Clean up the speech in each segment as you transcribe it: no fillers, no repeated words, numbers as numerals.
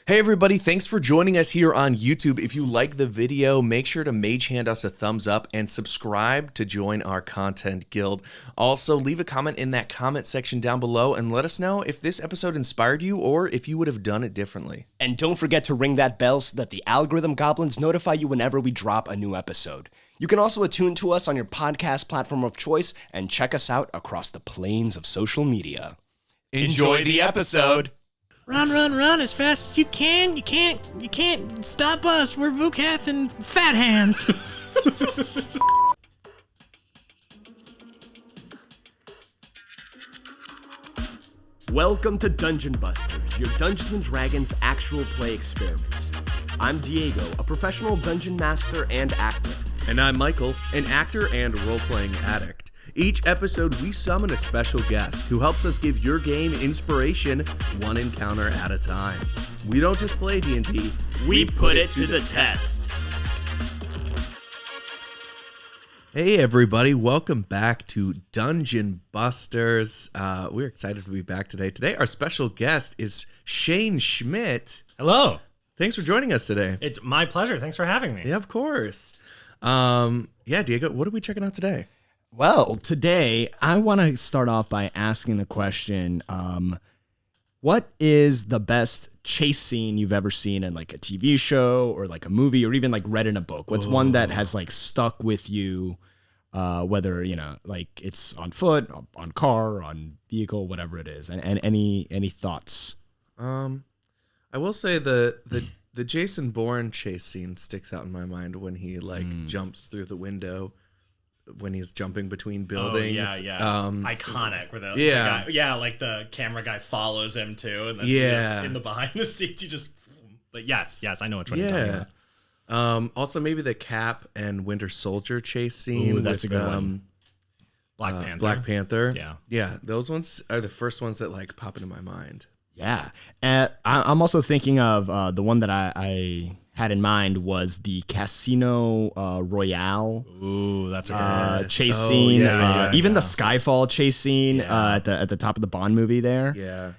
Hey everybody, thanks for joining us here on YouTube. If you like the video, make sure to mage hand us a thumbs up and subscribe to join our content guild. Also, leave a comment in that comment section down below and let us know if this episode inspired you or if you would have done it differently. And don't forget to ring that bell so that the algorithm goblins notify you whenever we drop a new episode. You can also attune to us on your podcast platform of choice and check us out across the plains of social media. Enjoy the episode! Run, run, run as fast as you can. You can't stop us. We're Vhukath and Phathands. Welcome to Dungeon Busters, your Dungeons & Dragons actual play experiment. I'm Diego, a professional dungeon master and actor. And I'm Michael, an actor and role-playing addict. Each episode, we summon a special guest who helps us give your game inspiration one encounter at a time. We don't just play D&D, We put it to the test. Hey everybody, welcome back to Dungeon Busters. We're excited to be back today. Today, our special guest is Shane Schmidt. Hello. Thanks for joining us today. It's my pleasure. Thanks for having me. Yeah, of course. Diego, what are we checking out today? Well, today I want to start off by asking the question, what is the best chase scene you've ever seen in like a TV show or like a movie or even like read in a book? What's one that has like stuck with you, whether, you know, like it's on foot, on car, on vehicle, whatever it is, and any thoughts? I will say the Jason Bourne chase scene sticks out in my mind when he like jumps through the window when he's jumping between buildings. Oh, yeah. Iconic. Where the guy, like the camera guy follows him too, and then he just, in the behind the scenes, you just. But yes, I know which one you're talking about. Also, maybe the Cap and Winter Soldier chase scene. Ooh, that's a good one. Black Panther. Yeah. Those ones are the first ones that like pop into my mind. Yeah. I'm also thinking of the one that I had in mind was the Casino Royale. Ooh, that's a good chase scene. Even the yeah. Skyfall chase scene at the top of the Bond movie there. Yeah.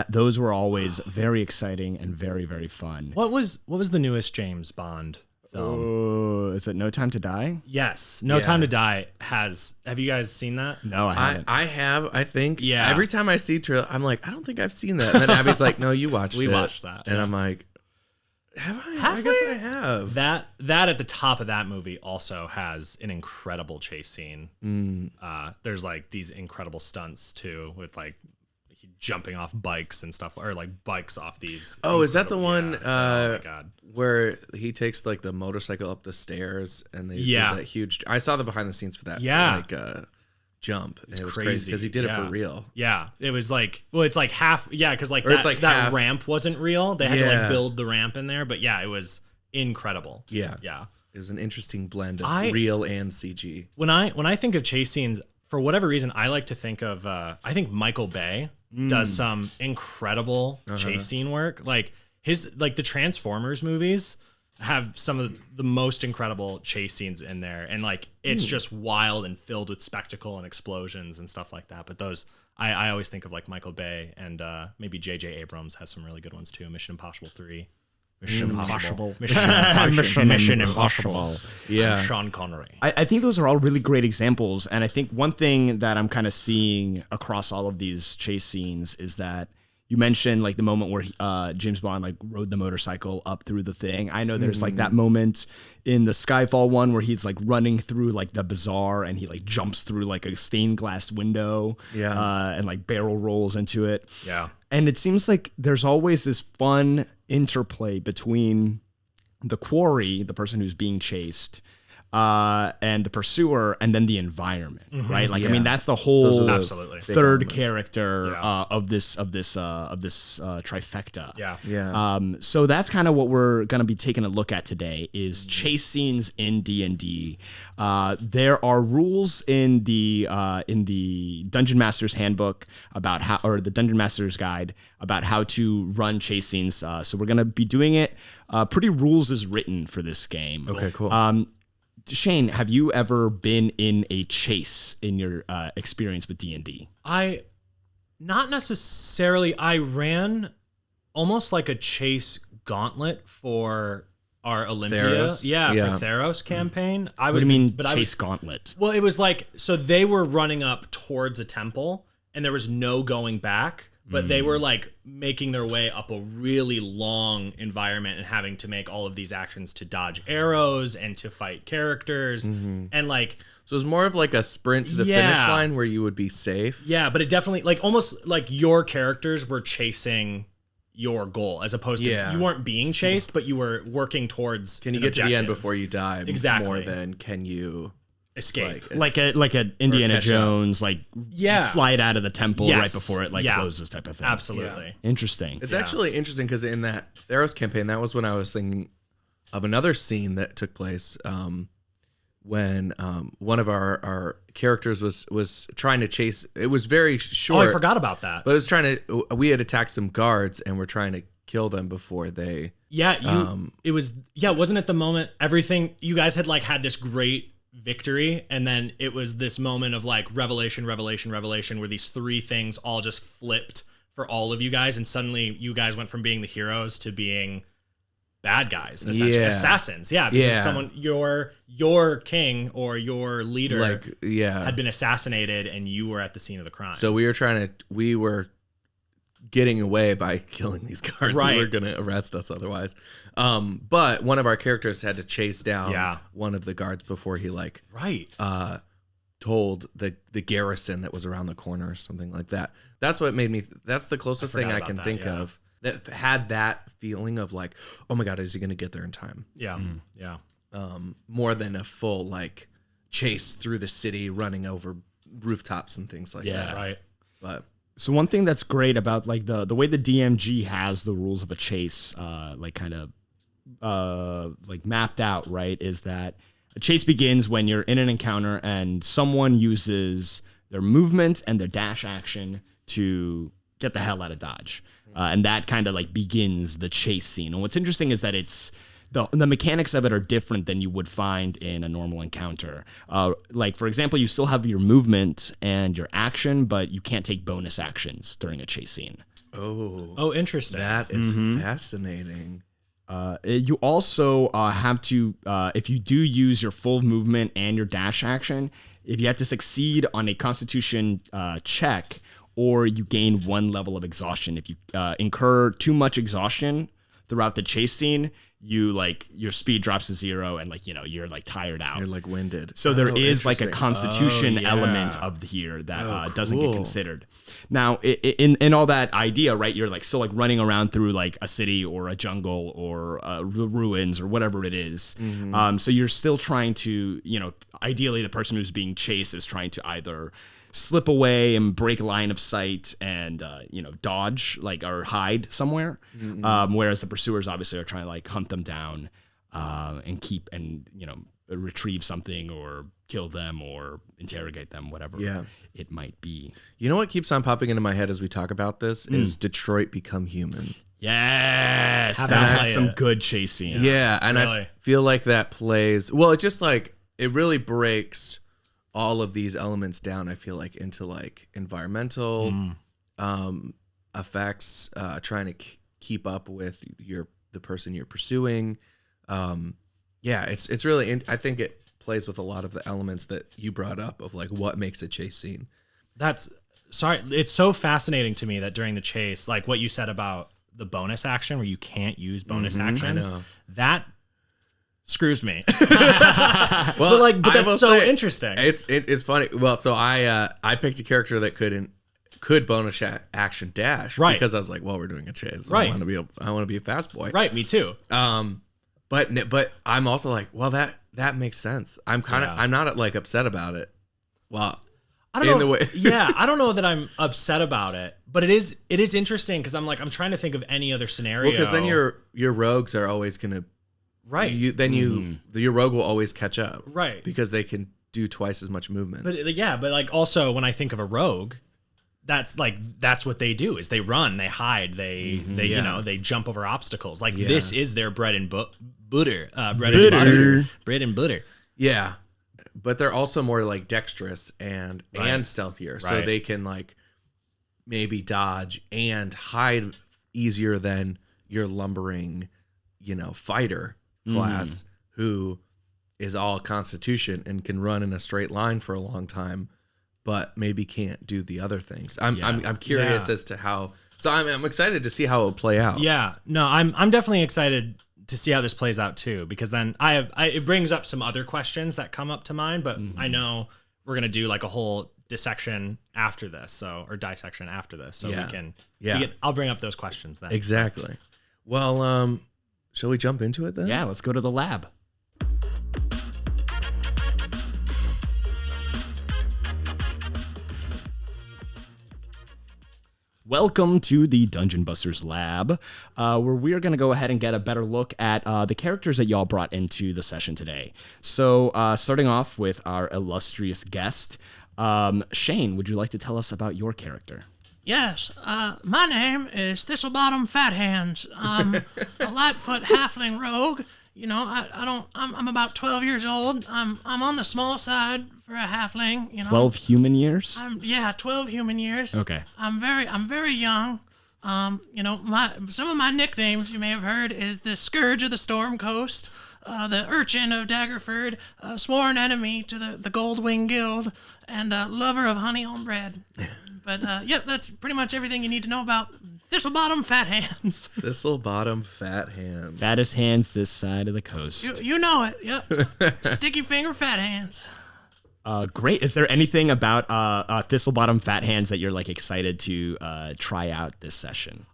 Those were always very exciting and very, very fun. What was the newest James Bond film? Oh, is it No Time to Die? Yes, No Time to Die has. Have you guys seen that? No, I haven't. I have, I think. Yeah. Every time I see trailer, I'm like, I don't think I've seen that. And then Abby's like, no, you watched it. We watched that. And I'm like, have I? I guess I have. That at the top of that movie also has an incredible chase scene. There's like these incredible stunts too, with like jumping off bikes and stuff, or like bikes off these. Oh, is that the one oh my God. where he takes like the motorcycle up the stairs and they do that huge? I saw the behind the scenes for that. Yeah. Jump. It's it was crazy because he did it for real. Yeah, it was like, well, it's like half. Yeah, because like that half. ramp wasn't real. They had to like build the ramp in there, but yeah, it was incredible. Yeah. It was an interesting blend of real and CG. When I think of chase scenes, for whatever reason, I like to think of. I think Michael Bay does some incredible chase scene work. Like the Transformers movies have some of the most incredible chase scenes in there, and like it's just wild and filled with spectacle and explosions and stuff like that. But those I always think of like Michael Bay, and maybe J.J. Abrams has some really good ones too. Mission Impossible 3. Mission Impossible. Mission Impossible. Yeah. And Sean Connery. I think those are all really great examples. And I think one thing that I'm kind of seeing across all of these chase scenes is that you mentioned like the moment where James Bond like rode the motorcycle up through the thing. I know there's like that moment in the Skyfall one where he's like running through like the bazaar and he like jumps through like a stained glass window and like barrel rolls into it. Yeah. And it seems like there's always this fun interplay between the quarry, the person who's being chased, and the pursuer, and then the environment, right? Like, I mean, that's the whole absolutely third character of this trifecta. Yeah. So that's kind of what we're gonna be taking a look at today is chase scenes in D&D. There are rules in the Dungeon Master's Handbook about how, or the Dungeon Master's Guide about how to run chase scenes. So we're gonna be doing it pretty rules as written for this game. Okay, cool. Shane, have you ever been in a chase in your experience with D&D? Not necessarily. I ran almost like a chase gauntlet for our Olympia. Theros? Yeah, Yeah. for Theros campaign. What do you mean chase gauntlet? Well, it was like, so they were running up towards a temple and there was no going back, but they were like making their way up a really long environment and having to make all of these actions to dodge arrows and to fight characters. And like, So it was more of like a sprint to the finish line where you would be safe. yeah, but it definitely like almost like your characters were chasing your goal as opposed to you weren't being chased, but you were working towards Can you get to the end before you die? Exactly. More than can you escape. Like a Indiana catch Jones, like slide out of the temple right before it closes type of thing. Absolutely. Interesting. It's actually interesting because in that Theros campaign, that was when I was thinking of another scene that took place when one of our characters was trying to chase. It was very short. Oh, I forgot about that. But it was trying to. We had attacked some guards and we're trying to kill them before they. Yeah, it was. Yeah, wasn't it the moment everything you guys had like had this great victory, and then it was this moment of like revelation, where these three things all just flipped for all of you guys, and suddenly you guys went from being the heroes to being bad guys, essentially assassins. Yeah, because someone your king or your leader had been assassinated, and you were at the scene of the crime. So we were getting away by killing these guards. Right. They were going to arrest us otherwise. But one of our characters had to chase down one of the guards before he told the garrison that was around the corner or something like that. That's what made me. That's the closest thing I can think of that had that feeling of like, oh my God, is he going to get there in time? Yeah. Yeah. More than a full like chase through the city, running over rooftops and things like that. Right. But so one thing that's great about like the way the DMG has the rules of a chase, like kind of like mapped out, right, is that a chase begins when you're in an encounter and someone uses their movement and their dash action to get the hell out of Dodge. And that kind of like begins the chase scene. And what's interesting is that it's the mechanics of it are different than you would find in a normal encounter. Like, for example, you still have your movement and your action, but you can't take bonus actions during a chase scene. Oh, interesting. That is fascinating. You also have to, if you do use your full movement and your dash action, if you have to succeed on a Constitution check, or you gain 1 level of exhaustion. If you incur too much exhaustion throughout the chase scene, you like your speed drops to 0 and like, you know, you're like tired out. You're like winded. So there is like a Constitution element of here that doesn't get considered. Now in all that idea, right, you're like still like running around through like a city or a jungle or ruins or whatever it is. So you're still trying to, you know, ideally the person who's being chased is trying to either slip away and break line of sight and you know, dodge like or hide somewhere, whereas the pursuers obviously are trying to like hunt them down and keep and, you know, retrieve something or kill them or interrogate them, whatever it might be. You know what keeps on popping into my head as we talk about this is Detroit Become Human. Yes, that's some good chase scenes. Yeah, and really. I feel like that plays well. It's just like it really breaks all of these elements down, I feel like, into like environmental effects, trying to keep up with the person you're pursuing. It's really, I think it plays with a lot of the elements that you brought up of like what makes a chase scene. It's so fascinating to me that during the chase, like what you said about the bonus action where you can't use bonus actions, that screws me. Well, but that's so interesting. It's funny. Well, so I picked a character that could bonus action dash, right? Because I was like, well, we're doing a chase. Right. I want to be a fast boy. Right. Me too. But I'm also like, well, that makes sense. I'm not like upset about it. Well, I don't know. I don't know that I'm upset about it, but it is interesting because I'm trying to think of any other scenario. Well, because then your rogues are always gonna. Right. Your rogue will always catch up. Right. Because they can do twice as much movement. But like also when I think of a rogue, that's what they do is they run, they hide, they you know, they jump over obstacles. Like this is their bread and butter. Bread and butter. Yeah. But they're also more like dexterous and stealthier. So they can like maybe dodge and hide easier than your lumbering, fighter class who is all constitution and can run in a straight line for a long time, but maybe can't do the other things. I'm curious as to how. So I'm excited to see how it will play out. Yeah, no, I'm definitely excited to see how this plays out too, because then it brings up some other questions that come up to mind, but I know we're gonna do like a whole dissection after this, or dissection after this, so we can. I'll bring up those questions then. Exactly. Well, shall we jump into it then? Yeah, let's go to the lab. Welcome to the Dungeon Busters Lab, where we're going to go ahead and get a better look at the characters that y'all brought into the session today. So, starting off with our illustrious guest, Shane, would you like to tell us about your character? Yes, my name is Thistlebottom Phathands. I'm a Lightfoot halfling rogue. I'm about 12 years old. I'm on the small side for a halfling. 12 human years? 12 human years. Okay. I'm very young. Some of my nicknames you may have heard is the Scourge of the Storm Coast, the Urchin of Daggerford, sworn enemy to the Goldwing Guild, and lover of honey on bread. But that's pretty much everything you need to know about Thistlebottom Phathands. Thistlebottom Phathands. Fattest hands this side of the coast. You know it. Yep. Sticky finger Phathands. Great. Is there anything about Thistlebottom Phathands that you're like excited to try out this session?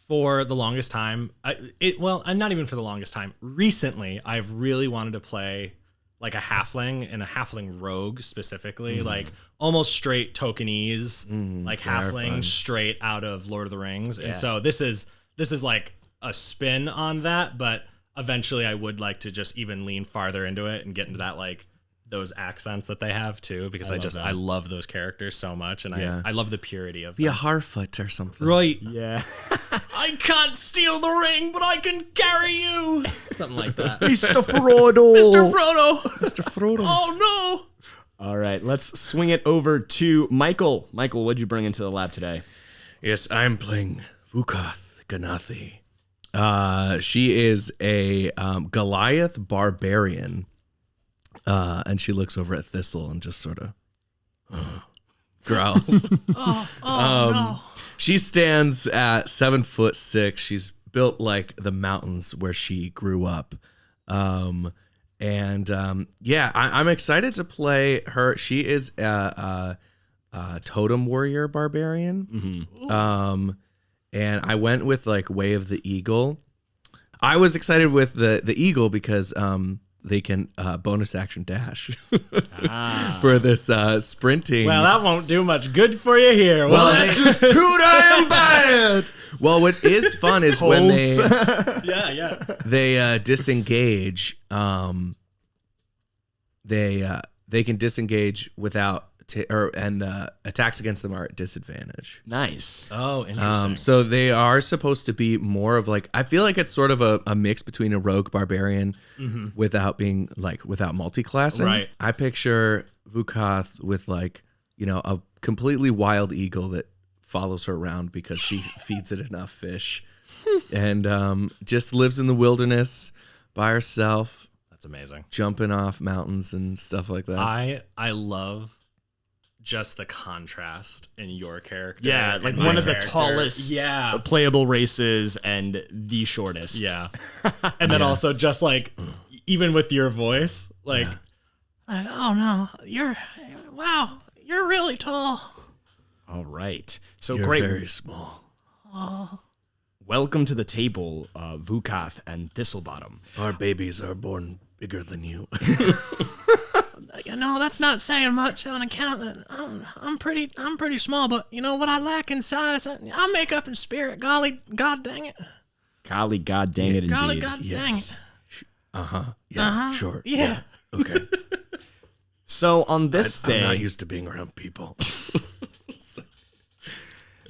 For the longest time, not even for the longest time. Recently, I've really wanted to play like a halfling and a halfling rogue specifically, like almost straight Tokenese, like halfling straight out of Lord of the Rings. And so this is like a spin on that, but eventually I would like to just even lean farther into it and get into that, like those accents that they have too, because I love those characters so much, and I love the purity of them. Be a Harfoot or something. Right. Yeah. I can't steal the ring, but I can carry you. Something like that. Mr. Frodo. Mr. Frodo. Mr. Frodo. Oh no. All right, let's swing it over to Michael. Michael, what'd you bring into the lab today? Yes, I'm playing Vhukath Ganathi. She is a Goliath barbarian, and she looks over at Thistle and just sort of growls. No. She stands at 7'6". She's built like the mountains where she grew up. I'm excited to play her. She is a totem warrior barbarian. And I went with like Way of the Eagle. I was excited with the Eagle because they can bonus action dash for this sprinting. Well, that won't do much good for you here. Well, that's just too damn bad. Well, what is fun is when they disengage. They can disengage without and the attacks against them are at disadvantage. Nice. Oh, interesting. So they are supposed to be more of like, I feel like it's sort of a mix between a rogue barbarian without being like without multi-classing. Right. I picture Vhukath with like, a completely wild eagle that follows her around because she feeds it enough fish and just lives in the wilderness by herself. That's amazing. Jumping off mountains and stuff like that. I love just the contrast in your character. Yeah, like one of the tallest playable races and the shortest. Yeah. And then also just like, even with your voice, like, oh no, you're really tall. All right. So You're great. very small. Welcome to the table, Vhukath and Thistlebottom. Our babies are born bigger than you. That's not saying much on account that I'm pretty small, but you know what I lack in size, I make up in spirit. Golly, God dang it. Golly, God dang it, Golly, indeed. God dang it. Yeah, sure. Yeah. Okay. So on this day, I'm not used to being around people.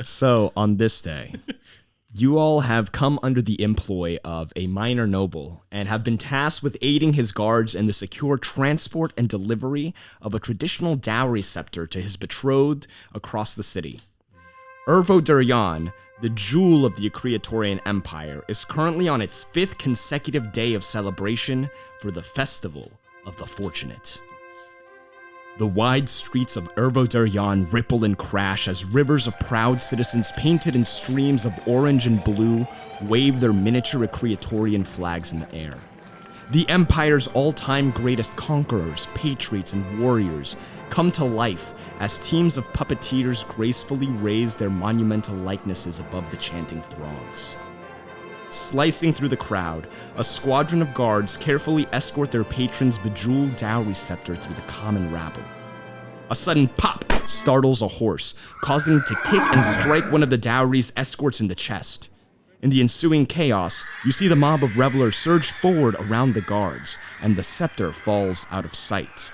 So on this day, you all have come under the employ of a minor noble and have been tasked with aiding his guards in the secure transport and delivery of a traditional dowry scepter to his betrothed across the city. Ervo Deryon, the jewel of the Acreatorian Empire, is currently on its 5th consecutive day of celebration for the Festival of the Fortunate. The wide streets of Ervo Deryon ripple and crash as rivers of proud citizens painted in streams of orange and blue wave their miniature Acreatorian flags in the air. The Empire's all-time greatest conquerors, patriots, and warriors come to life as teams of puppeteers gracefully raise their monumental likenesses above the chanting throngs. Slicing through the crowd, a squadron of guards carefully escort their patron's bejeweled dowry scepter through the common rabble. A sudden pop startles a horse, causing it to kick and strike one of the dowry's escorts in the chest. In the ensuing chaos, you see the mob of revelers surge forward around the guards, and the scepter falls out of sight.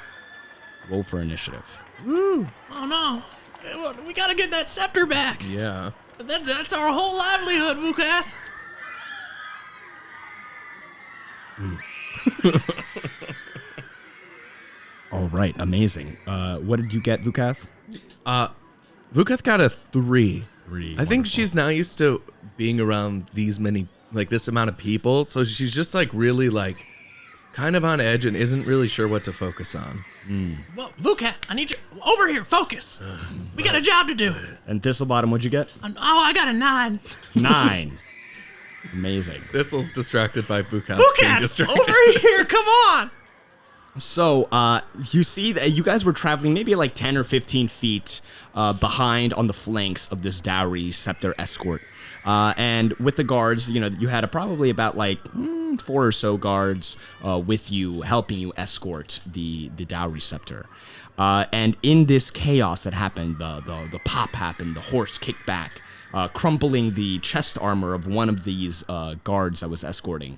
Roll for initiative. Woo! Oh no! We gotta get that scepter back. Yeah. That's our whole livelihood, Vhukath. All right, amazing. What did you get, Vhukath? Vhukath got a 3. 3. I think she's now used to being around these many, like this amount of people. So she's just like really like kind of on edge and isn't really sure what to focus on. Well, Vhukath, I need you over here. Focus. We got a job to do. And Thistlebottom, what'd you get? I got a 9. 9. Amazing. Thistle's distracted by Vhukath. Vhukath, over here. Come on. So, you see that you guys were traveling maybe like 10 or 15 feet behind on the flanks of this dowry scepter escort. And with the guards, you know, you had probably about like 4 or so guards with you, helping you escort the dowry scepter. And in this chaos that happened, the pop happened, the horse kicked back, crumpling the chest armor of one of these guards that was escorting.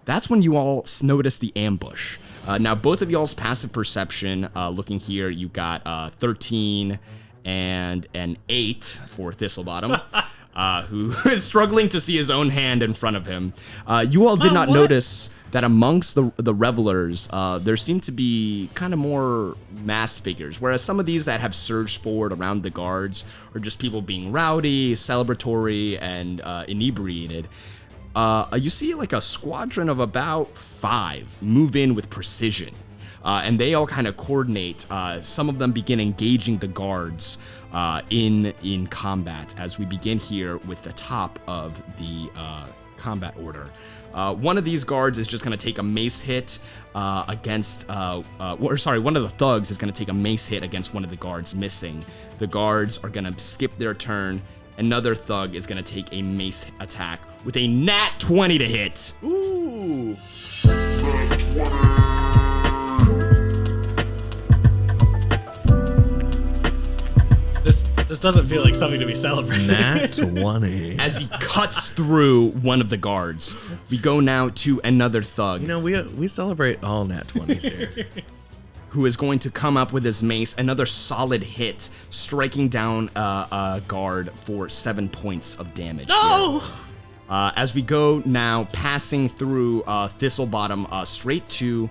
That's when you all notice the ambush. Now, both of y'all's passive perception, looking here, you got 13 and an 8 for Thistlebottom, who is struggling to see his own hand in front of him. You all did not notice that amongst the revelers, there seemed to be kind of more masked figures, whereas some of these that have surged forward around the guards are just people being rowdy, celebratory, and inebriated. You see like a squadron of about 5 move in with precision, and they all kind of coordinate. Some of them begin engaging the guards in combat as we begin here with the top of the combat order. One of these guards is just going to take a mace hit against, one of the thugs is going to take a mace hit against one of the guards, missing. The guards are going to skip their turn. Another thug is going to take a mace attack with a nat 20 to hit. Ooh. This doesn't feel like something to be celebrated. Nat 20. As he cuts through one of the guards, we go now to another thug. You know, we celebrate all nat 20s here. Who is going to come up with his mace, another solid hit, striking down a guard for 7 points of damage. No! As we go now, passing through Thistlebottom, straight to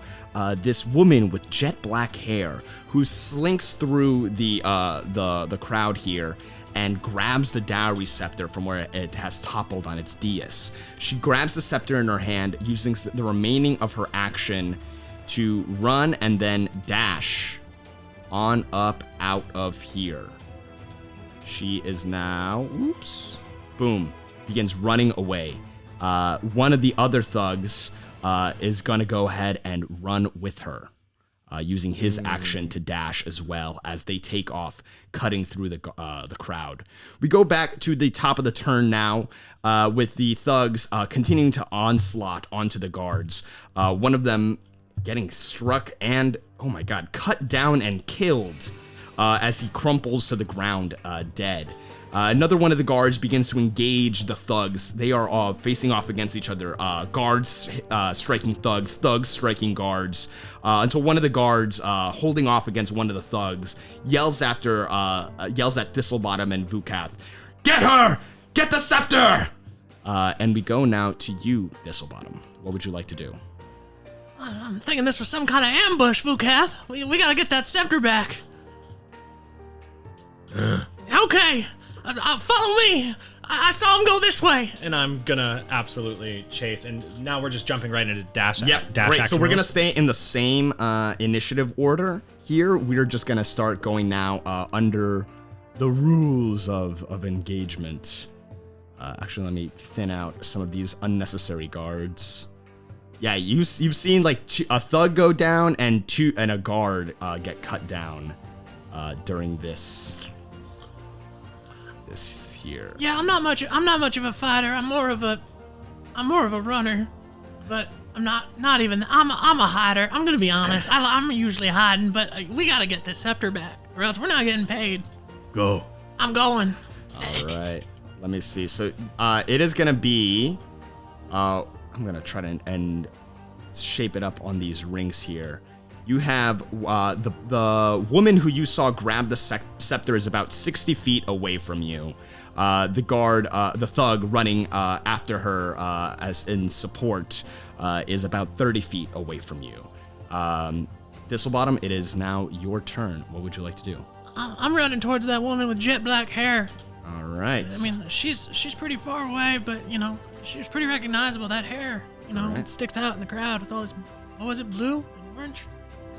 this woman with jet black hair, who slinks through the crowd here and grabs the dowry scepter from where it has toppled on its dais. She grabs the scepter in her hand, using the remaining of her action to run and then dash on up out of here. She is now, boom, begins running away. One of the other thugs is gonna go ahead and run with her, using his action to dash as well as they take off, cutting through the crowd. We go back to the top of the turn now, with the thugs continuing to onslaught onto the guards. One of them getting struck and, oh my god, cut down and killed as he crumples to the ground dead. Another one of the guards begins to engage the thugs. They are all facing off against each other. Guards striking thugs, thugs striking guards, until one of the guards, holding off against one of the thugs, yells at Thistlebottom and Vhukath, "Get her! Get the scepter!" And we go now to you, Thistlebottom. What would you like to do? I'm thinking this was some kind of ambush, Vhukath. We gotta get that scepter back. Okay, follow me. I saw him go this way. And I'm gonna absolutely chase. And now we're just jumping right into dash. Yep, dash great. So action we're gonna rules. stay in the same initiative order here. We're just gonna start going now under the rules of engagement. Actually, let me thin out some of these unnecessary guards. Yeah, you've seen like a thug go down and a guard get cut down during this here. Yeah, I'm not much of a fighter. I'm more of a runner. But I'm not even. I'm a hider. I'm gonna be honest. I'm usually hiding, but we gotta get this scepter back, or else we're not getting paid. Go. I'm going. All right. Let me see. So it is gonna be. I'm gonna try to and shape it up on these rings here. You have the woman who you saw grab the scepter is about 60 feet away from you. The guard, the thug running after her as in support, is about 30 feet away from you. Thistlebottom, it is now your turn. What would you like to do? I'm running towards that woman with jet black hair. All right. I mean, she's pretty far away, but she's pretty recognizable. That hair, it sticks out in the crowd with all this. What was it, blue and orange?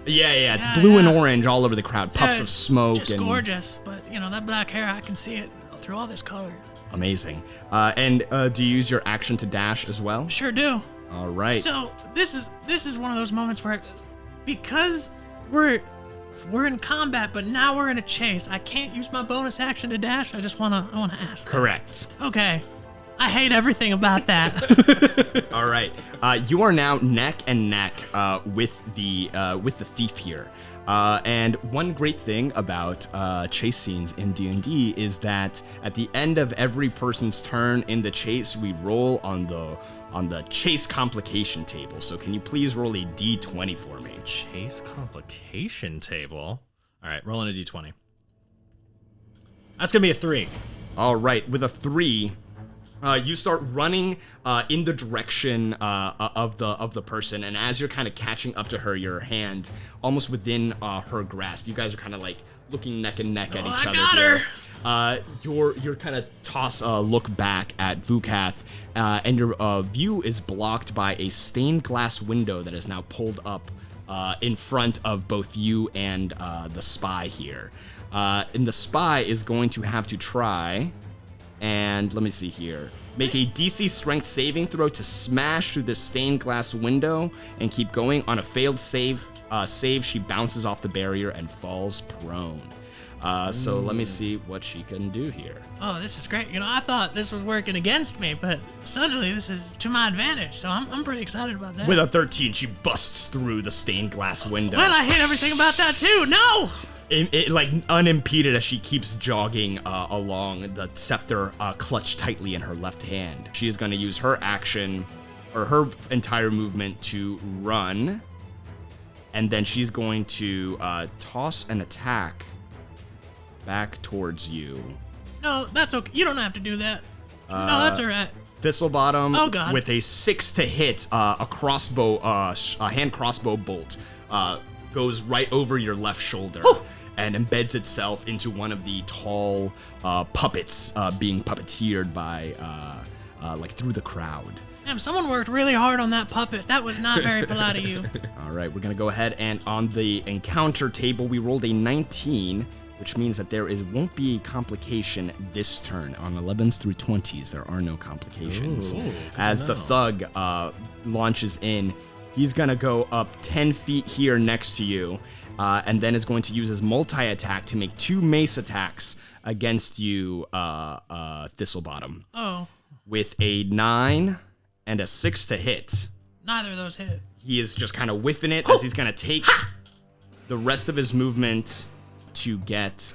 Yeah. It's blue and orange all over the crowd. Puffs of smoke. Just gorgeous, but that black hair, I can see it through all this color. Amazing. And do you use your action to dash as well? Sure do. All right. So this is one of those moments where, because we're in combat, but now we're in a chase, I can't use my bonus action to dash. I wanna ask. Correct. Okay. I hate everything about that. All right. You are now neck and neck with the thief here. And one great thing about chase scenes in D&D is that at the end of every person's turn in the chase, we roll on the chase complication table. So can you please roll a D20 for me? Chase complication table. All right, rolling a D20. That's gonna be a 3. All right, with a 3. You start running in the direction of the person, and as you're kind of catching up to her, your hand almost within her grasp. You guys are kind of like looking neck and neck at each other. I got her. You're kind of toss a look back at Vhukath, and your view is blocked by a stained glass window that is now pulled up in front of both you and the spy here. And the spy is going to have to try. And let me see here. Make a DC strength saving throw to smash through the stained glass window and keep going. On a failed save, she bounces off the barrier and falls prone. So let me see what she can do here. Oh, this is great. I thought this was working against me, but suddenly this is to my advantage, so I'm pretty excited about that. With a 13, she busts through the stained glass window. Well, I hate everything about that too. No! It like unimpeded as she keeps jogging along, the scepter clutched tightly in her left hand. She is going to use her action, or her entire movement, to run, and then she's going to toss an attack back towards you. No, that's okay. You don't have to do that. No, that's all right. Thistlebottom, Oh, God. with a 6 to hit, a crossbow, a hand crossbow bolt goes right over your left shoulder. Whew. And embeds itself into one of the tall puppets being puppeteered by, like, through the crowd. Damn, someone worked really hard on that puppet. That was not very polite of you. All right, we're going to go ahead, and on the encounter table, we rolled a 19, which means that there won't be a complication this turn. On 11s through 20s, there are no complications. Ooh, As the thug launches in, he's going to go up 10 feet here next to you, and then is going to use his multi-attack to make 2 mace attacks against you, Thistlebottom. Oh, With a 9 and a 6 to hit. neither of those hit. He is just kind of whiffing it as he's going to take the rest of his movement to get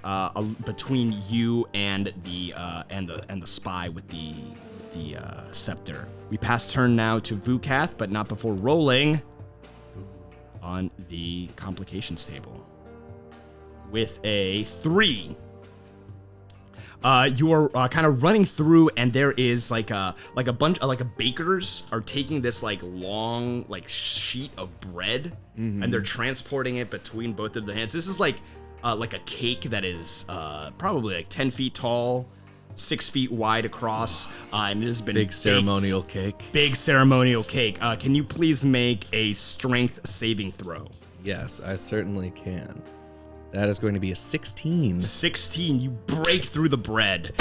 between you and the spy with the scepter. We pass turn now to Vhukath, but not before rolling on the complications table. With a 3. You are kind of running through, and there is like a bunch of bakers are taking this like long like sheet of bread, and they're transporting it between both of their hands. This is like a cake that is probably like 10 feet tall. 6 feet wide across, and it has been Big ceremonial cake. Big ceremonial cake. Can you please make a strength saving throw? Yes, I certainly can. That is going to be a 16. 16, you break through the bread,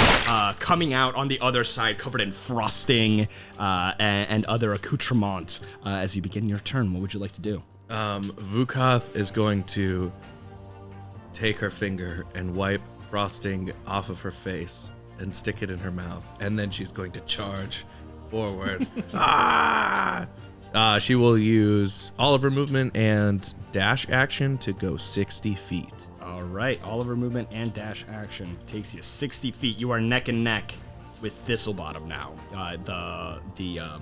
coming out on the other side covered in frosting and other accoutrement. As you begin your turn, what would you like to do? Vhukath is going to take her finger and wipe frosting off of her face and stick it in her mouth, and then she's going to charge forward. She will use all of her movement and dash action to go 60 feet. All right, all of her movement and dash action takes you 60 feet. You are neck and neck with Thistlebottom now.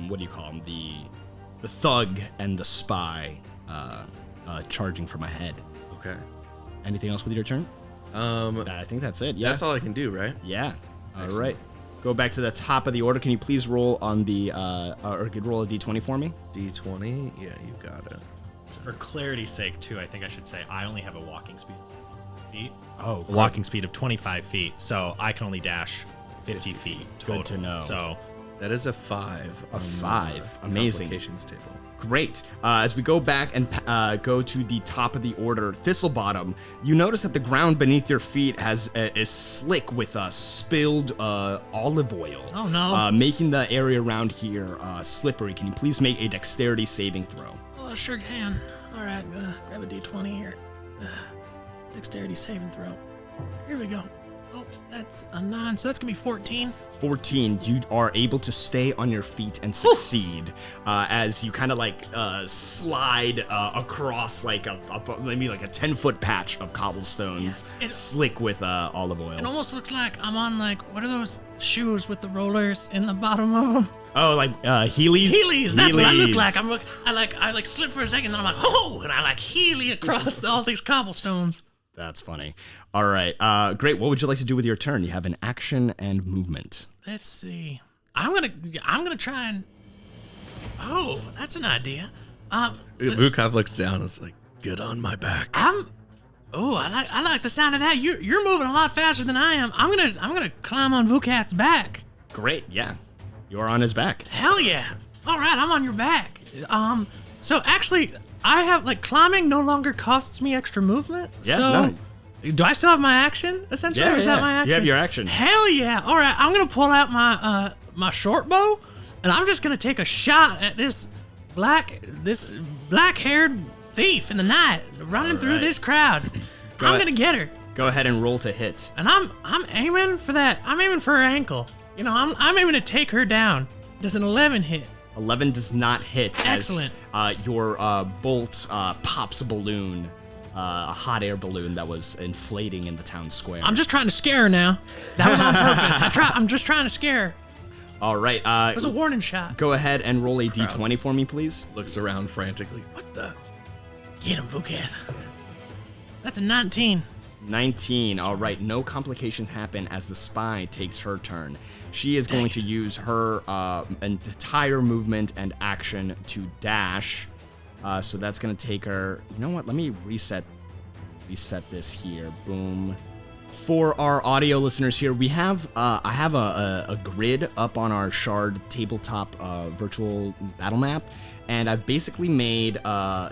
What do you call him? The thug and the spy charging from ahead. Okay. Anything else with your turn? I think that's it. Yeah, that's all I can do, right? Yeah. All Excellent. right. Go back to the top of the order. Can you please roll on the or could roll a d20 for me? D20. Yeah, you got it. For clarity's sake, too, I think I should say I only have a walking speed of 50 feet. Oh, a walking speed of 25 feet, so I can only dash 50 feet total. Good to know. So that is a 5. A 5. Amazing. Complications table. Great. As we go back and go to the top of the order, Thistlebottom, you notice that the ground beneath your feet is slick with spilled olive oil. Oh, no. Making the area around here slippery. Can you please make a dexterity saving throw? Oh, I sure can. All right, grab a d20 here. Dexterity saving throw. Here we go. Oh, that's a 9, so that's going to be 14. 14, you are able to stay on your feet and succeed as you kind of like slide across like maybe like a 10-foot patch of cobblestones, slick with olive oil. It almost looks like I'm on like, what are those shoes with the rollers in the bottom of them? Oh, like Heelys? Heelys, that's what I look like. I slip for a second, then I'm like, oh, and I like Heely across all these cobblestones. That's funny. All right, great. What would you like to do with your turn? You have an action and movement. Let's see. I'm gonna try and. Oh, that's an idea. Vhukath looks down and is like, "Get on my back." I like the sound of that. You're moving a lot faster than I am. I'm gonna climb on Vhukath's back. Great. Yeah, you're on his back. Hell yeah! All right, I'm on your back. So actually, I have like climbing no longer costs me extra movement. Yeah. So No. do I still have my action essentially? Yeah, or is that my action? You have your action. Hell yeah! All right, I'm gonna pull out my my short bow, and I'm just gonna take a shot at this black-haired thief in the night running through this crowd. I'm gonna get her. Go ahead and roll to hit. And I'm aiming for that. I'm aiming for her ankle. You know, I'm aiming to take her down. Does an 11 hit? 11 does not hit. Excellent. As, your bolt pops a balloon, a hot air balloon that was inflating in the town square. I'm just trying to scare her now. That was on purpose. I'm just trying to scare her. All right. It was a warning shot. Go ahead and roll a d20 for me, please. Looks around frantically. What the? Get him, Vhukath. That's a 19. 19. All right. No complications happen as the spy takes her turn. She is going to use her entire movement and action to dash. So that's going to take her. You know what? Let me reset this here. Boom. For our audio listeners here, we have I have a grid up on our Shard tabletop virtual battle map, and I've basically made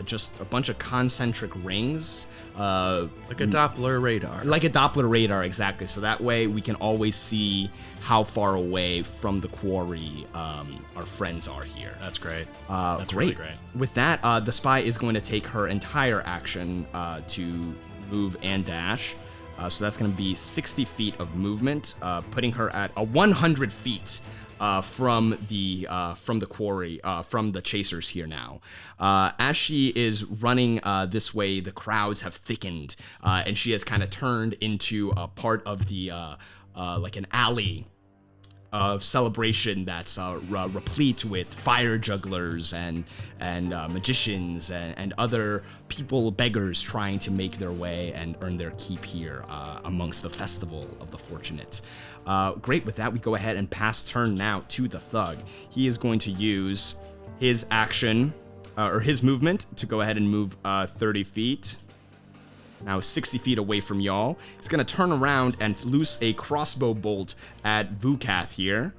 just a bunch of concentric rings. Like a Doppler radar. Like a Doppler radar, exactly. So that way we can always see how far away from the quarry our friends are here. That's great. That's really great. With that, the spy is going to take her entire action to move and dash. So that's going to be 60 feet of movement, putting her at 100 feet from the quarry, from the chasers here now. As she is running this way, the crowds have thickened, and she has kind of turned into a part of the like an alley of celebration that's replete with fire jugglers and magicians and other people, beggars trying to make their way and earn their keep here amongst the festival of the fortunate. Great, with that we go ahead and pass turn now to the thug. He is going to use his action or his movement to go ahead and move 30 feet. now 60 feet away from y'all. He's going to turn around and loose a crossbow bolt at Vhukath here.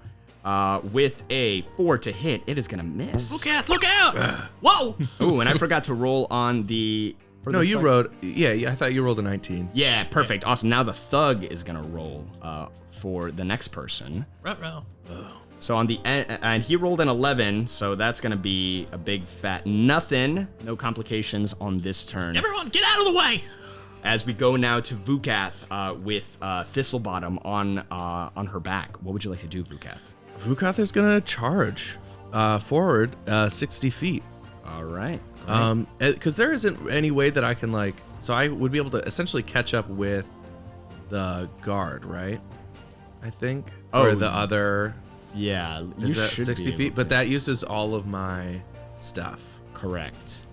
With a 4 to hit, it is going to miss. Vhukath, look out! Whoa! Oh, and I forgot to roll on the... No, you rolled. Yeah, I thought you rolled a 19. Yeah, perfect. Awesome. Now the thug is going to roll for the next person. Ruh-roh. So on the end, and he rolled an 11, so that's going to be a big fat nothing. No complications on this turn. Everyone, get out of the way! As we go now to Vhukath with Thistlebottom on her back. What would you like to do, Vhukath? Vhukath is gonna charge forward 60 feet. All right. Because there isn't any way that I can so I would be able to essentially catch up with the guard, right? I think. Or the other. Yeah. Is that 60 feet? But that uses all of my stuff. Correct.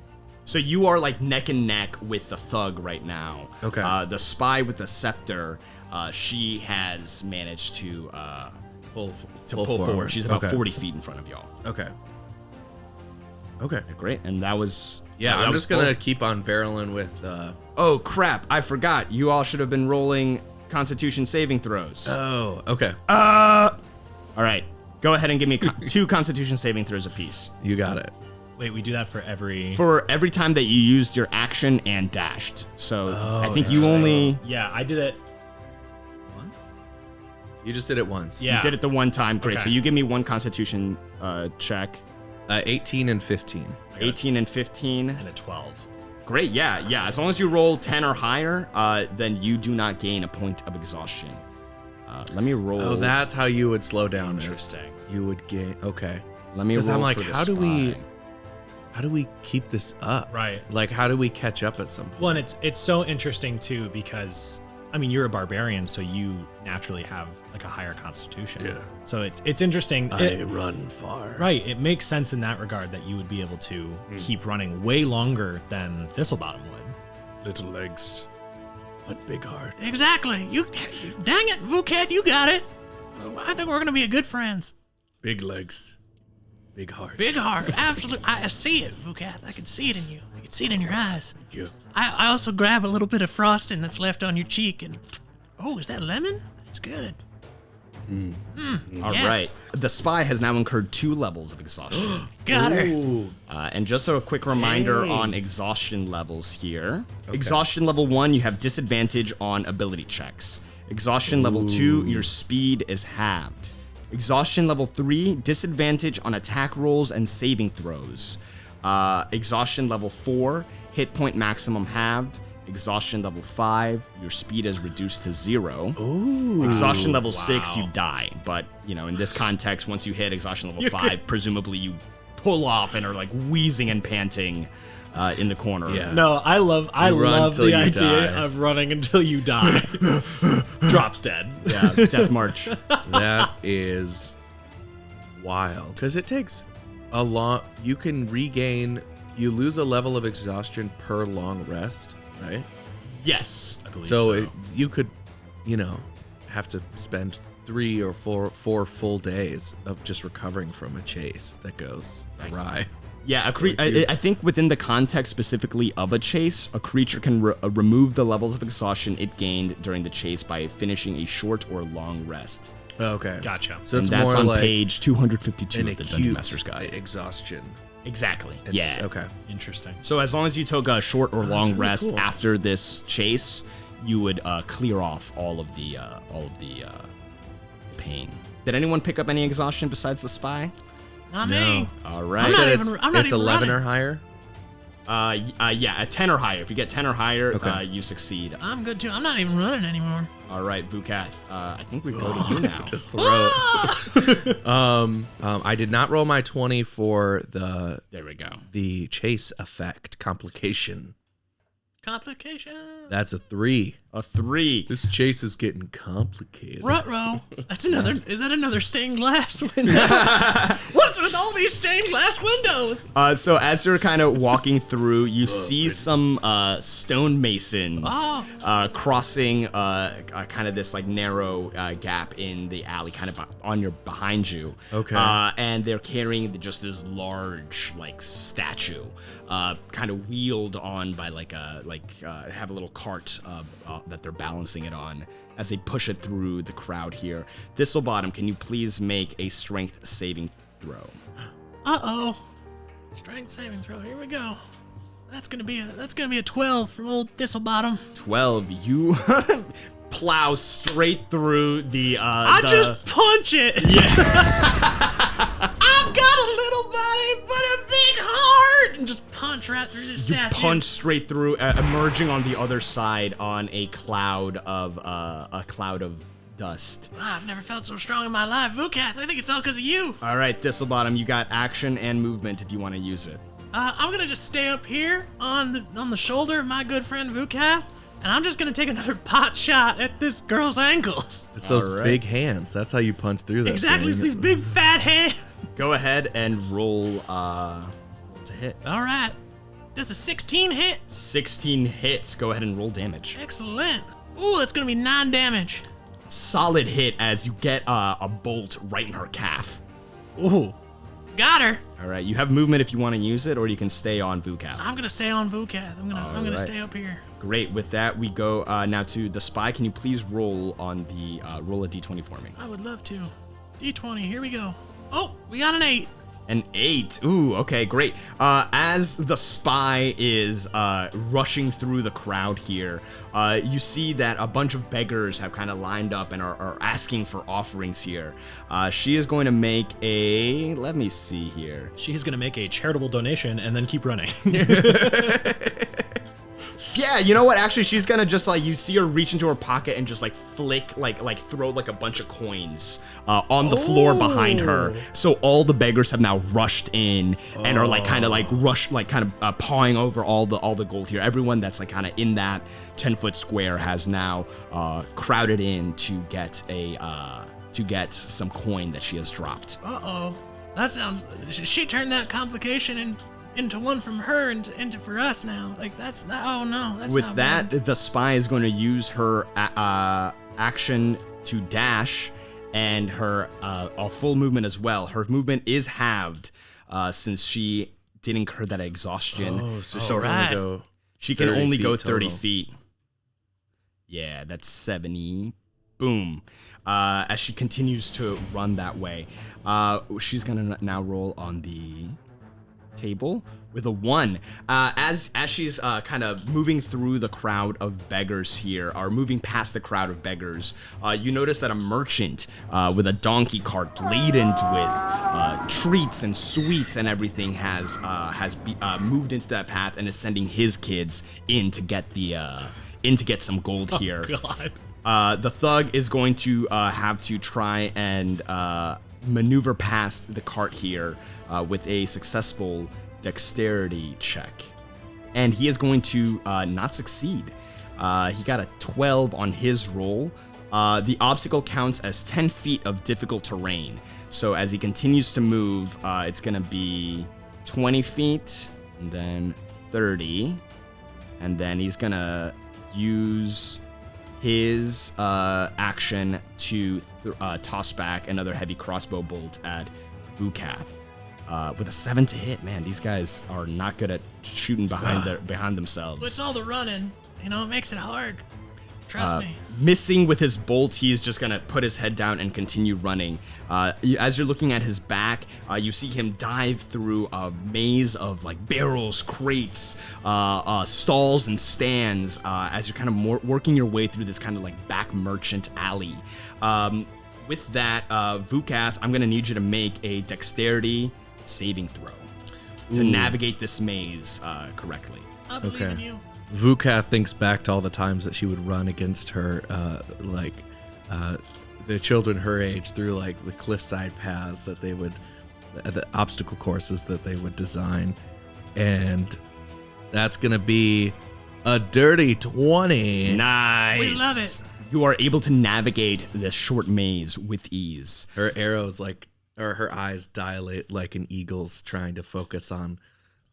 So you are neck and neck with the thug right now. Okay. The spy with the scepter, she has managed to pull forward. She's about 40 feet in front of y'all. Okay. Great. And that was... Yeah, I'm just going to keep on barreling with... Oh, crap. I forgot. You all should have been rolling Constitution saving throws. Oh, okay. All right. Go ahead and give me 2 Constitution saving throws apiece. You got it. Wait, we do that for every... For every time that you used your action and dashed. So I think you only... Yeah, I did it once. You just did it once. Yeah. You did it the one time. Great. Okay. So you give me 1 Constitution check. 18 and 15. 18 and 15. And a 12. Great. Yeah. As long as you roll 10 or higher, then you do not gain a point of exhaustion. Let me roll. Oh, that's how you would slow down. Interesting. You would gain... Okay. Let me roll. Because I'm like, for the how do spy. we keep this up? Right. How do we catch up at some point? Well, and it's so interesting too because I mean you're a barbarian, so you naturally have a higher constitution. Yeah. So it's interesting. I run far. Right. It makes sense in that regard that you would be able to keep running way longer than Thistlebottom would. Little legs, but big heart. Exactly. Dang it, Vhukath, you got it. I think we're gonna be good friends. Big legs, big heart. Big heart, absolutely. I see it, Vhukath. I can see it in you. I can see it in your eyes. Thank you. I also grab a little bit of frosting that's left on your cheek and, oh, is that lemon? That's good. All right. The spy has now incurred 2 levels of exhaustion. Got her. And just so a quick reminder on exhaustion levels here. Exhaustion level 1, you have disadvantage on ability checks. Exhaustion level 2, your speed is halved. Exhaustion level 3, disadvantage on attack rolls and saving throws. Exhaustion level 4, hit point maximum halved. Exhaustion level 5, your speed is reduced to 0. Ooh. Exhaustion level 6, you die. But, in this context, once you hit exhaustion level 5, presumably you pull off and are wheezing and panting in the corner. Yeah. No, I love till the you idea die. of running until you die. Drops dead. Yeah, death march. That is wild. Because it takes a long... You can regain... You lose a level of exhaustion per long rest, right? Yes. I believe So you could, have to spend 3 or 4 full days of just recovering from a chase that goes awry. Yeah, I think within the context specifically of a chase, a creature can remove the levels of exhaustion it gained during the chase by finishing a short or long rest. Okay. Gotcha. So it's and that's more on like page 252 an of the Dungeon acute Master's Guide. exhaustion. Exactly. It's- Yeah. Okay. Interesting. So as long as you took a short or long really rest cool. after this chase, you would clear off all of the pain. Did anyone pick up any exhaustion besides the spy? Not me. All I'm right. not It's, even- I'm not it's even 11 running. or higher? Yeah, a 10 or higher. If you get 10 or higher, Okay. you succeed. I'm good too. I'm not even running anymore. All right, Vhukath. I think we go to you now. Just throw it. I did not roll my 20 for There we go. the chase effect complication. Complication. That's a 3. A 3. This chase is getting complicated. Ruh-roh. Is that another stained glass window? What's with all these stained glass windows? So as you're kind of walking through, you see some stonemasons crossing kind of this like narrow gap in the alley, kind of behind you. Okay. And they're carrying just this large like statue, kind of wheeled on by have a little cart that they're balancing it on as they push it through the crowd here. Thistlebottom, can you please make a strength saving throw? Uh-oh. Strength saving throw. Here we go. That's gonna be a 12 from old Thistlebottom. 12. You plow straight through the. Just punch it. Yeah. I've got a little body, but a big heart, and just punch right through this You statue. punch straight through, emerging on the other side on a cloud of dust. I've never felt so strong in my life, Vhukath. I think it's all because of you. All right, Thistlebottom, you got action and movement if you want to use it. I'm gonna just stay up here on the shoulder of my good friend Vhukath, and I'm just gonna take another pot shot at this girl's ankles. It's those All right. big hands. That's how you punch through that. Exactly, it's thing. these big fat hands. Go ahead and roll to hit. All right, does a 16 hit? 16 hits. Go ahead and roll damage. Excellent. Ooh, that's gonna be 9 damage. Solid hit as you get a bolt right in her calf. Ooh. Got her. All right, you have movement if you want to use it, or you can stay on Vhukath. I'm gonna stay on Vhukath. I'm gonna right. stay up here. Great. With that, we go now to the spy. Can you please roll on the roll a d20 for me? I would love to. D20. Here we go. Oh, we got an 8. An 8. Ooh, okay, great. As the spy is rushing through the crowd here, you see that a bunch of beggars have kind of lined up and are asking for offerings here. She is going to make a... Let me see here. She's going to make a charitable donation and then keep running. Yeah, you know what? Actually, she's gonna just like, you see her reach into her pocket and just like flick, like throw like a bunch of coins on the floor behind her. So all the beggars have now rushed in and are like kind of pawing over all the gold here. Everyone that's like kind of in that 10-foot square has now crowded in to get some coin that she has dropped. Uh-oh. That sounds... She turned that complication into one from her into for us now. Like, that's... Oh, no. That's With not that, good. the spy is going to use her action to dash and her a full movement as well. Her movement is halved since she did incur that exhaustion. Oh, so she can only go 30 total. feet. Yeah, that's 70. Boom. As she continues to run that way, she's gonna now roll on the table with a 1. As she's kind of moving through the crowd of beggars here, or moving past the crowd of beggars, you notice that a merchant with a donkey cart laden with treats and sweets and everything has moved into that path and is sending his kids in to get some gold here. God. The thug is going to have to try and maneuver past the cart here with a successful dexterity check. And he is going to not succeed. He got a 12 on his roll. The obstacle counts as 10 feet of difficult terrain. So as he continues to move, it's going to be 20 feet, and then 30. And then he's going to use his action to toss back another heavy crossbow bolt at Vhukath with a 7 to hit. Man, these guys are not good at shooting behind themselves. It's all the running. You know, it makes it hard. Trust me. Missing with his bolt, he's just gonna put his head down and continue running. As you're looking at his back, you see him dive through a maze of like barrels, crates, stalls, and stands. As you're kind of working your way through this kind of like back merchant alley. With that, Vhukath, I'm gonna need you to make a dexterity saving throw to navigate this maze correctly. I believe in you. Vhukath thinks back to all the times that she would run against her, the children her age through like the cliffside paths that they would, the obstacle courses that they would design, and that's gonna be A dirty 20. Nice. We love it. You are able to navigate this short maze with ease. Her arrows her eyes dilate like an eagle's trying to focus on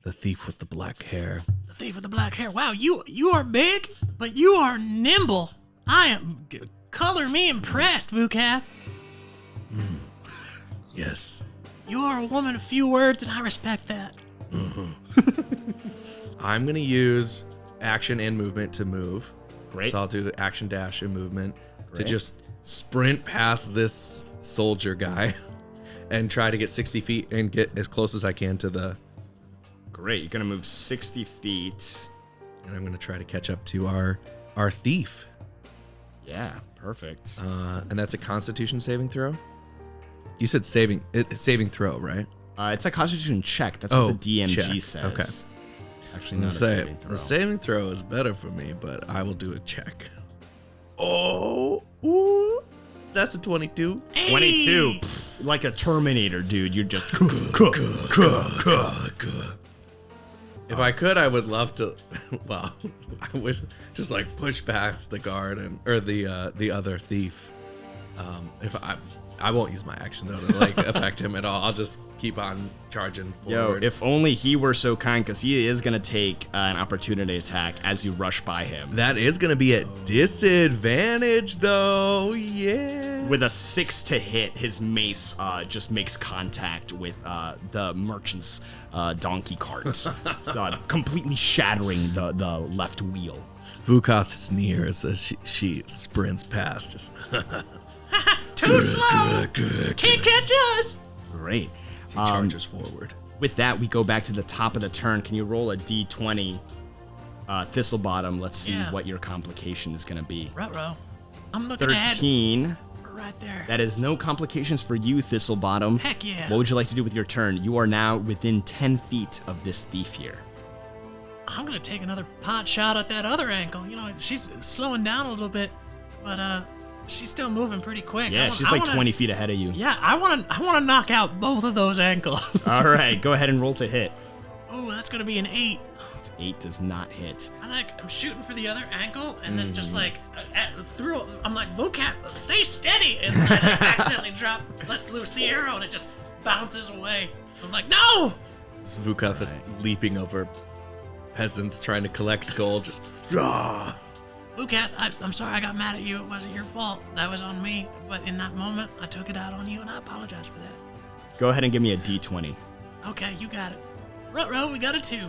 the thief with the black hair. The thief with the black hair. Wow, you are big, but you are nimble. I am. Color me impressed, Vhukath. Yes. You are a woman of few words, and I respect that. I'm going to use action and movement to move. Great. So I'll do action dash and movement to Great. just sprint past this soldier guy and try to get 60 feet and get as close as I can to the... Great. You're going to move 60 feet. And I'm going to try to catch up to our thief. Yeah, perfect. And that's a Constitution saving throw? You said saving throw, right? It's a Constitution check. That's what the DMG check. says. Okay. Actually, not a saving throw. The saving throw is better for me, but I will do a check. Oh, ooh, that's a 22. 22. Pff, like a Terminator, dude. You're just... If I could, I would love to. Well, I would just like push past the guard or the other thief. If I won't use my action though to like affect him at all. I'll just keep on charging forward. Yo, if only he were so kind, because he is going to take an opportunity attack as you rush by him. That is going to be at disadvantage though. Yeah. With a 6 to hit, his mace just makes contact with the merchant's donkey cart, completely shattering the left wheel. Vhukath sneers as she sprints past. Just Too slow. Can't catch us. Great. she charges forward. With that, we go back to the top of the turn. Can you roll a d20? Thistlebottom, let's see what your complication is going to be. Ruh-roh. I'm looking 13. at right there. That is no complications for you, Thistlebottom. Heck yeah. What would you like to do with your turn? You are now within 10 feet of this thief here. I'm going to take another pot shot at that other ankle. You know, she's slowing down a little bit, but she's still moving pretty quick. Yeah, she's like 20 feet ahead of you. Yeah, I want to knock out both of those ankles. All right, go ahead and roll to hit. Oh, that's going to be an 8. 8 does not hit. I'm shooting for the other ankle, and then just like I'm like, Vhukath, stay steady, and I accidentally let loose the arrow, and it just bounces away. I'm like, no! Vhukath is leaping over peasants trying to collect gold. Just Vhukath, I'm sorry I got mad at you. It wasn't your fault. That was on me. But in that moment, I took it out on you, and I apologize for that. Go ahead and give me a d20. Okay, you got it. Ruh-roh, we got a 2.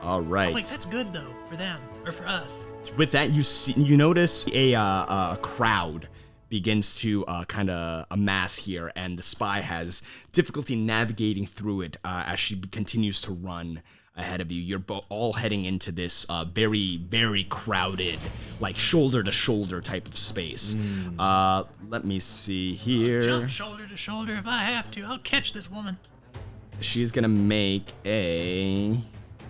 All right. Oh, wait, that's good, though, for them, or for us. With that, you notice a crowd begins to kind of amass here, and the spy has difficulty navigating through it as she continues to run ahead of you. You're all heading into this very, very crowded, like shoulder-to-shoulder type of space. Let me see here. I'll jump shoulder to shoulder if I have to. I'll catch this woman. She's going to make a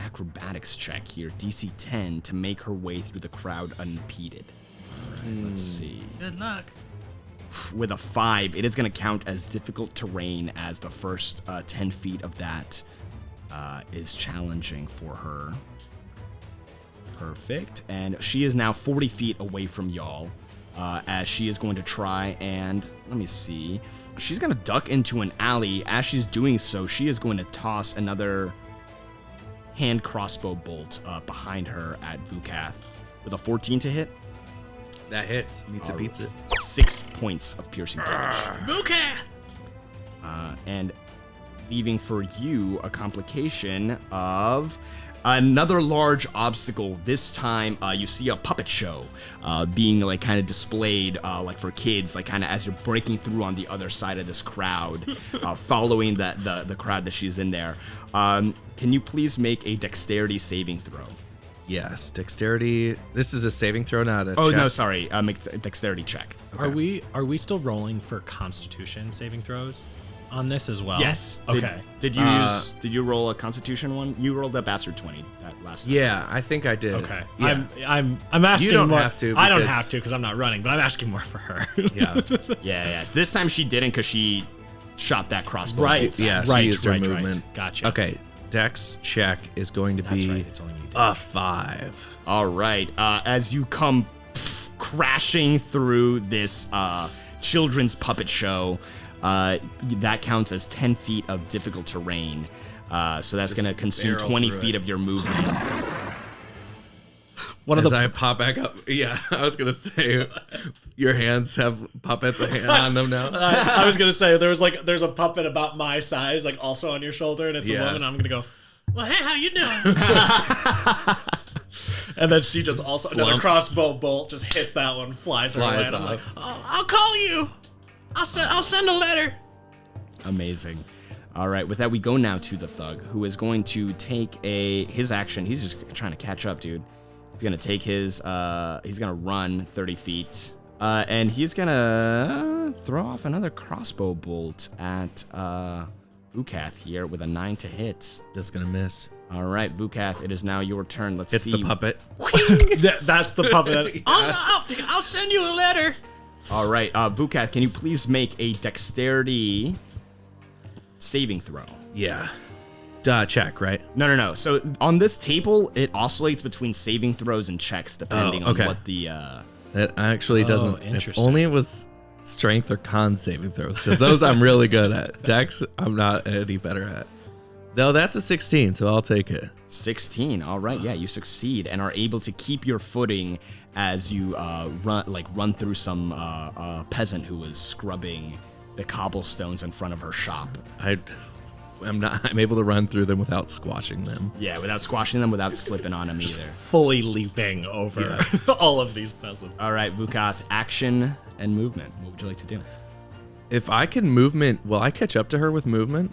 acrobatics check here, DC 10, to make her way through the crowd unimpeded. All right, let's see. Good luck. With a 5, it is going to count as difficult terrain, as the first 10 feet of that is challenging for her. Perfect. And she is now 40 feet away from y'all, as she is going to try and, let me see, she's going to duck into an alley. As she's doing so, she is going to toss another hand crossbow bolt behind her at Vhukath with a 14 to hit. that hits. Meets it, beats it. 6 points of piercing damage. Vhukath! And leaving for you a complication of another large obstacle. This time, you see a puppet show being like kind of displayed like for kids, like kind of as you're breaking through on the other side of this crowd, following the crowd that she's in there. Can you please make a dexterity saving throw? Yes, dexterity. This is a saving throw, not a Oh, check. no, sorry. Make a dexterity check. Okay. Are we still rolling for Constitution saving throws on this as well? Yes. Okay. Did you roll a Constitution one? You rolled a bastard 20 that last time. Yeah, I think I did. Okay. Yeah. I'm asking. You don't more, have to, I don't because- have to because I'm not running, but I'm asking more for her. Yeah. Yeah. This time she didn't because she shot that crossbow. Right. bolt. Yeah, Right, she used her right. movement. Gotcha. Okay. Dex check is going to be right, it's only you, a 5. All right. As you come crashing through this children's puppet show, that counts as 10 feet of difficult terrain. So that's going to consume barrel 20 through feet of your movement. As I pop back up, yeah, I was gonna say, your hands have puppets on them now. I was gonna say there's a puppet about my size, like also on your shoulder, and it's a woman. I'm gonna go, Well, hey, how you doing? and then she just also another Flumps. crossbow bolt just hits that one, flies her away. And I'm off. like, I'll call you. I'll send a letter. Amazing. All right, with that, we go now to the thug, who is going to take his action. He's just trying to catch up, dude. He's going to take his, he's going to run 30 feet, and he's going to throw off another crossbow bolt at Vhukath here with a 9 to hit. That's gonna miss. All right, Vhukath, it is now your turn. Let's It's see. the puppet. that's the puppet. I'll send you a letter. All right, Vhukath, can you please make a dexterity saving throw? Yeah. Check, right? No. So on this table, it oscillates between saving throws and checks depending okay. on what the. That actually doesn't. If interesting. only it was strength or con saving throws, because those I'm really good at. Dex, I'm not any better at. Though that's a 16, so I'll take it. 16. All right, yeah, you succeed and are able to keep your footing as you run through some peasant who was scrubbing the cobblestones in front of her shop. I'm able to run through them without squashing them. Yeah, without squashing them, without slipping on them either. Fully leaping over all of these peasants. All right, Vhukath, action and movement. What would you like to do? If I can movement, will I catch up to her with movement?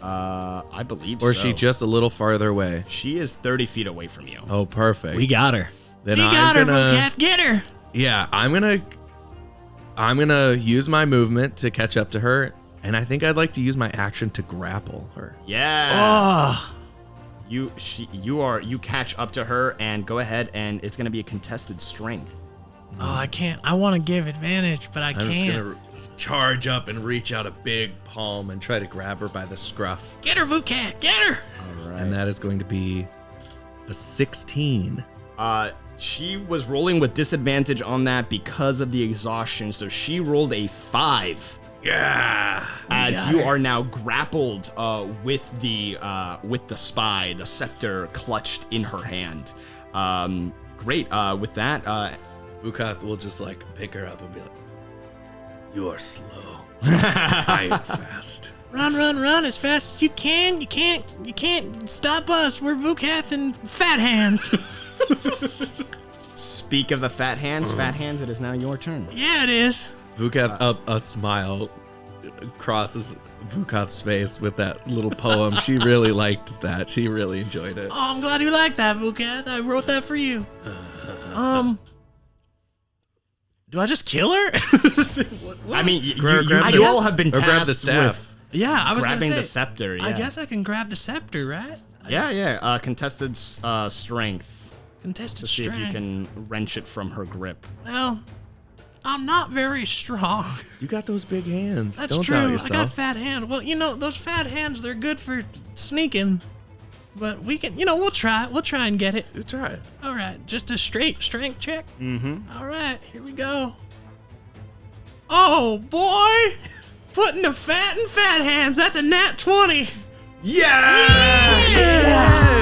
I believe Or so. is she just a little farther away? She is 30 feet away from you. Oh, perfect. We got her. Then You I'm got her, gonna, Vhukath. Get her. Yeah, I'm gonna use my movement to catch up to her, and I think I'd like to use my action to grapple her. Yeah. You catch up to her and go ahead, and it's gonna be a contested strength. Oh, I can't. I want to give advantage, but I I'm can't. just gonna charge up and reach out a big palm and try to grab her by the scruff, Get her, Vhukath. Get her. All right. and that is going to be a 16. She was rolling with disadvantage on that because of the exhaustion, so she rolled a 5. Yeah. As you are now grappled with the spy, the scepter clutched in her hand. Great. With that, Vhukath will just like pick her up and be like, "You are slow. I am fast." Run as fast as you can. You can't stop us. We're Vhukath and Phathands. speak of the fat hands. Fat hands. It is now your turn. Yeah, it is. Vhukath, a smile crosses Vhukath's face with that little poem. She really liked that. She really enjoyed it. Oh, I'm glad you like that, Vhukath. I wrote that for you. Do I just kill her? I mean, Grab you all have been or grab the tasked staff. with Yeah, I was grabbing gonna the say, scepter. Yeah. I guess I can grab the scepter, right? Yeah. Contested strength Contested to see strength. if you can wrench it from her grip. Well, I'm not very strong. You got those big hands. That's Don't true. doubt I got yourself. fat hands. Well, those fat hands, they're good for sneaking. But we can, we'll try. We'll try and get it. You try it. All right, just a straight strength check. Mm-hmm. All right, here we go. Oh, boy. Putting the fat in fat hands. That's a nat 20. Yeah!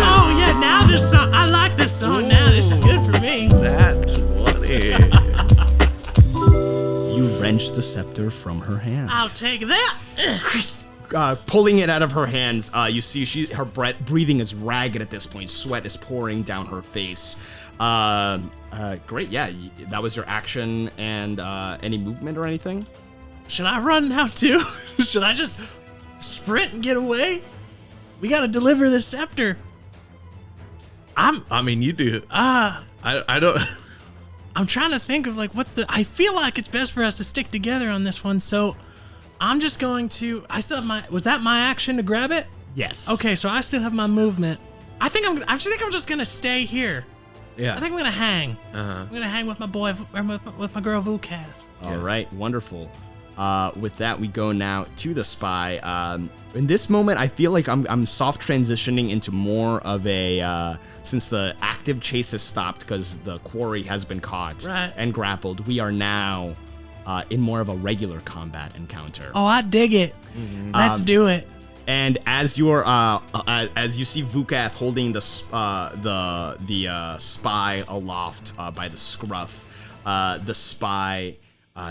Oh, yeah, now this song. I like this song now. This is good for me. That 20. You wrench the scepter from her hand. I'll take that. Pulling it out of her hands, you see her breathing is ragged at this point. Sweat is pouring down her face. Great, yeah. That was your action and any movement or anything? Should I run now, too? Should I just sprint and get away? We gotta deliver the scepter. I mean, you do. I don't. I'm trying to think of, I feel like it's best for us to stick together on this one, so I'm just going to, I still have was that my action to grab it? Yes. Okay, so I still have my movement. I think I'm just gonna stay here. Yeah. I think I'm gonna hang. I'm gonna hang with my boy, or with my girl Vhukath. All right, wonderful. With that, we go now to the spy. In this moment, I feel like I'm soft transitioning into more of a, since the active chase has stopped because the quarry has been caught and grappled, we are now in more of a regular combat encounter. Oh, I dig it. Let's do it. And as you're, as you see Vhukath holding the spy aloft by the scruff, the spy,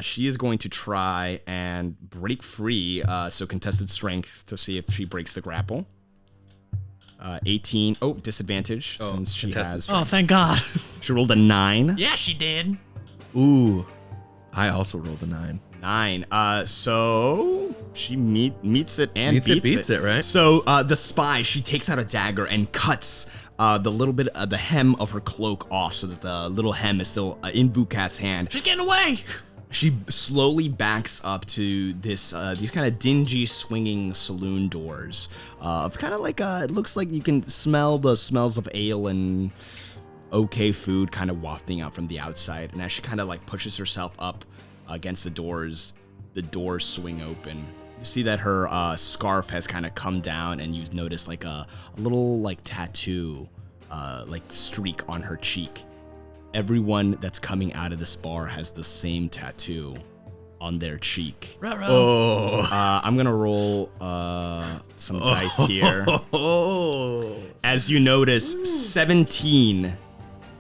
she is going to try and break free. So contested strength to see if she breaks the grapple. 18. Oh, disadvantage since she has. Oh, thank God. She rolled a 9. Yeah, she did. Ooh, I also rolled a 9. 9. So she meets it and beats it, right? So the spy, she takes out a dagger and cuts the little bit of the hem of her cloak off so that the little hem is still in Vhukath's hand. She's getting away. She slowly backs up to this these kind of dingy swinging saloon doors. Kind of like it looks like you can smell the smells of ale and okay food kind of wafting out from the outside. And as she kind of like pushes herself up against the doors swing open. You see that her scarf has kind of come down, and you notice like a little like tattoo, like streak on her cheek. Everyone that's coming out of this bar has the same tattoo on their cheek. Oh, I'm gonna roll some dice here. As you notice, 17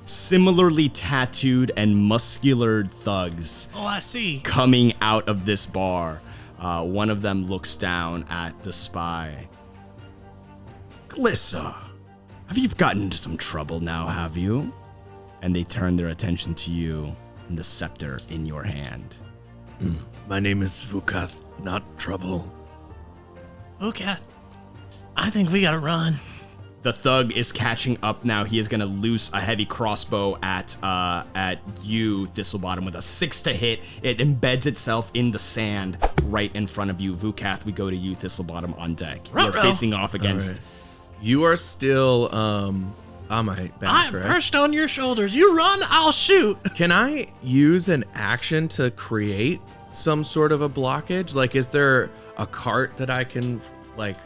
similarly tattooed and muscular thugs. Oh, I see. Coming out of this bar. One of them looks down at the spy. Glissa, have you gotten into some trouble now, have you? And they turn their attention to you and the scepter in your hand. My name is Vhukath, not trouble. Vhukath, I think we gotta run. The thug is catching up now. He is going to loose a heavy crossbow at you, Thistlebottom, with a 6 to hit. It embeds itself in the sand right in front of you. Vhukath, we go to you, Thistlebottom, on deck. You're facing off against... Right. You are still on my back, I'm right? perched on your shoulders. You run, I'll shoot. Can I use an action to create some sort of a blockage? Like, is there a cart that I can, like,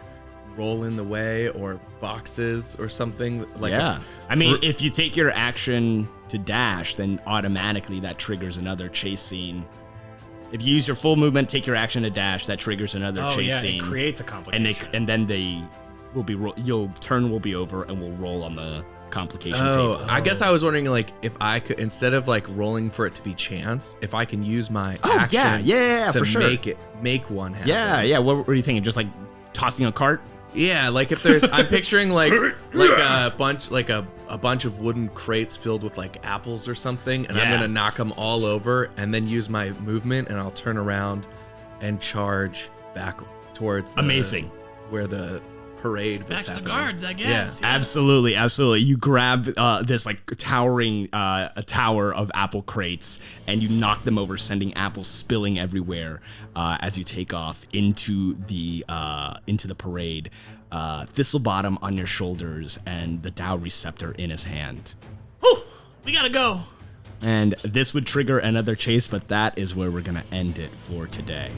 roll in the way, or boxes or something? Like, yeah. I mean, if you take your action to dash, then automatically that triggers another chase scene. If you use your full movement, take your action to dash, that triggers another chase scene. It creates a complication. And then they will be your turn will be over, and we'll roll on the complication table. I guess I was wondering, like, if I could, instead of like rolling for it to be chance, if I can use my action to for sure. make one happen. Yeah. What were you thinking? Just like tossing a cart? Yeah, like if there's, I'm picturing like a bunch of wooden crates filled with like apples or something, and I'm gonna knock them all over, and then use my movement, and I'll turn around and charge back towards where the parade was Back to happening. the guards, I guess. Yeah. Absolutely. You grab this like towering a tower of apple crates, and you knock them over, sending apples spilling everywhere as you take off into the parade. Thistlebottom on your shoulders and the dowry scepter in his hand. Whew, we gotta go. And this would trigger another chase, but that is where we're gonna end it for today.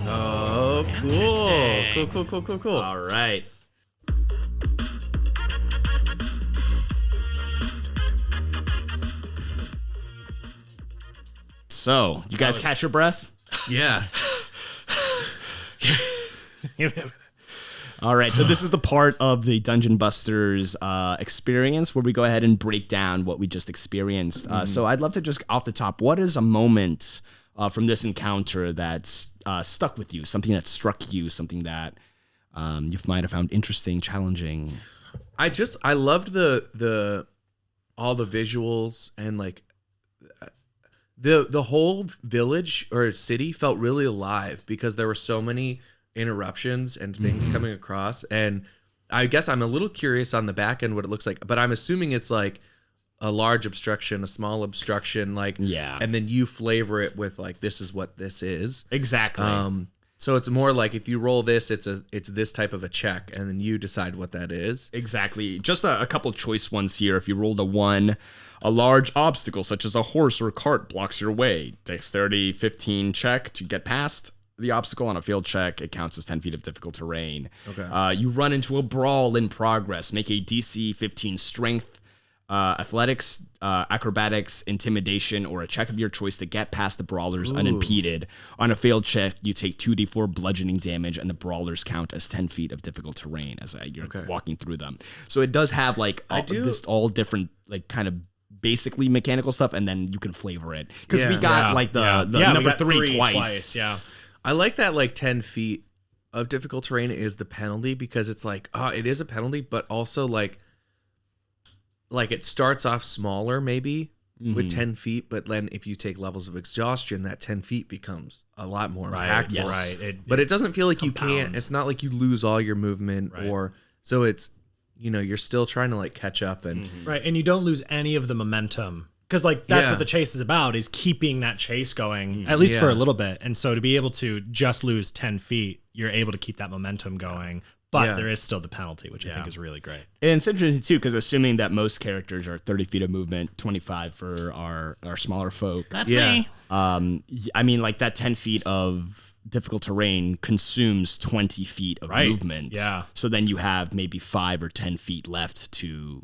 Oh, cool. All right. So, you guys catch your breath? Yes. All right, so this is the part of the Dungeon Busters experience where we go ahead and break down what we just experienced. So I'd love to just, off the top, what is a moment from this encounter that's stuck with you, something that struck you, something that you might have found interesting, challenging? I loved the all the visuals, and like the whole village or city felt really alive because there were so many interruptions and things coming across. And I guess I'm a little curious on the back end what it looks like, but I'm assuming it's like a large obstruction, a small obstruction, like, and then you flavor it with like, this is what this is. Exactly. So it's more like if you roll this, it's this type of a check, and then you decide what that is. Exactly. Just a couple choice ones here. If you rolled a 1, a large obstacle such as a horse or cart blocks your way. Dexterity 15 check to get past. the obstacle on a failed check, it counts as 10 feet of difficult terrain. Okay. You run into a brawl in progress. Make a DC 15 strength, athletics, acrobatics, intimidation, or a check of your choice to get past the brawlers unimpeded. On a failed check, you take 2d4 bludgeoning damage, and the brawlers count as 10 feet of difficult terrain as you're walking through them. So it does have like all different like kind of basically mechanical stuff, and then you can flavor it because we got like the number three twice. Yeah. I like that like 10 feet of difficult terrain is the penalty because it's like, it is a penalty, but also like it starts off smaller maybe with 10 feet, but then if you take levels of exhaustion, that 10 feet becomes a lot more impactful. Yes. Right. But it doesn't feel like compounds. you can't, it's not like you lose all your movement so it's, you're still trying to like catch up and right. And you don't lose any of the momentum. Because like that's what the chase is about, is keeping that chase going at least for a little bit. And so to be able to just lose 10 feet, you're able to keep that momentum going. But there is still the penalty, which I think is really great. And it's interesting too, because assuming that most characters are 30 feet of movement, 25 for our smaller folk. That's me. I mean, like that 10 feet of difficult terrain consumes 20 feet of movement. Yeah. So then you have maybe 5 or 10 feet left to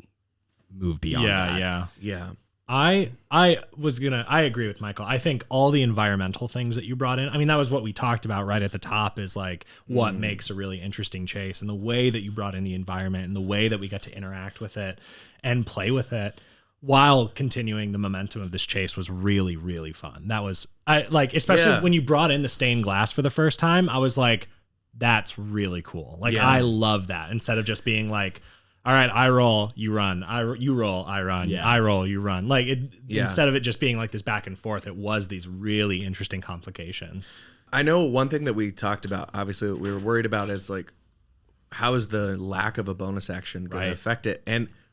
move beyond that. yeah. I agree with Michael. I think all the environmental things that you brought in, I mean, that was what we talked about right at the top, is like what makes a really interesting chase, and the way that you brought in the environment and the way that we got to interact with it and play with it while continuing the momentum of this chase was really, really fun. That was, especially when you brought in the stained glass for the first time, I was like, that's really cool. Like, I love that, instead of just being like, all right, I roll, you run. You roll, I run. I roll, you run. Like instead of it just being like this back and forth, it was these really interesting complications. I know one thing that we talked about, obviously, that we were worried about is like, how is the lack of a bonus action going to affect it?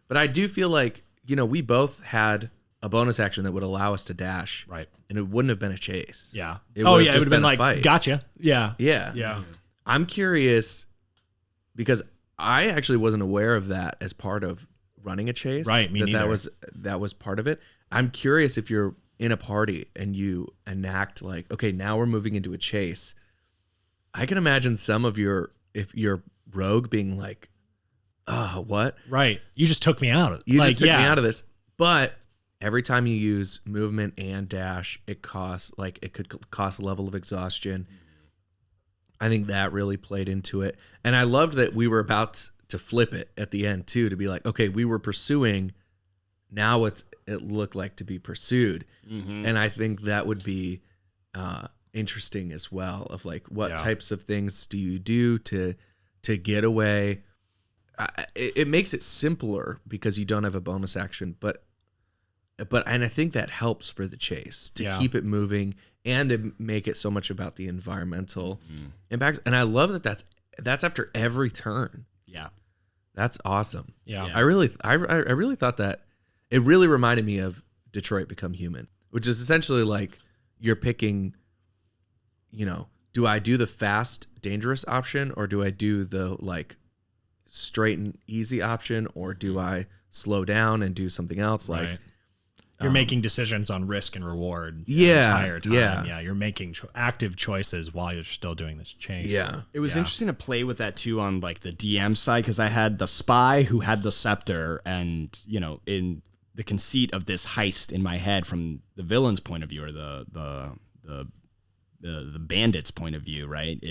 But I do feel like, we both had a bonus action that would allow us to dash. Right. And it wouldn't have been a chase. Yeah. It would have been like, fight. Gotcha. Yeah. Yeah. Yeah. I'm curious because I actually wasn't aware of that as part of running a chase. Right, me neither. That was part of it. I'm curious if you're in a party and you enact like, okay, now we're moving into a chase. I can imagine if your rogue being like, what? Right. You just took me out. You just took me out of this. But every time you use movement and dash, it could cost a level of exhaustion. I think that really played into it. And I loved that we were about to flip it at the end too, to be like, okay, we were pursuing, now it looked like to be pursued. And I think that would be interesting as well, of like, what types of things do you do to get away? It makes it simpler because you don't have a bonus action, but I think that helps for the chase to keep it moving and to make it so much about the environmental impacts. And I love that that's after every turn. Yeah. That's awesome. Yeah. I really thought that it really reminded me of Detroit Become Human, which is essentially like you're picking, do I do the fast, dangerous option, or do I do the like straight and easy option, or do I slow down and do something else? Like, you're making decisions on risk and reward the entire time. Yeah. You're making active choices while you're still doing this chase. Yeah. It was interesting to play with that too on like the DM side, because I had the spy who had the scepter, and in the conceit of this heist in my head from the villain's point of view, or the bandit's point of view, right?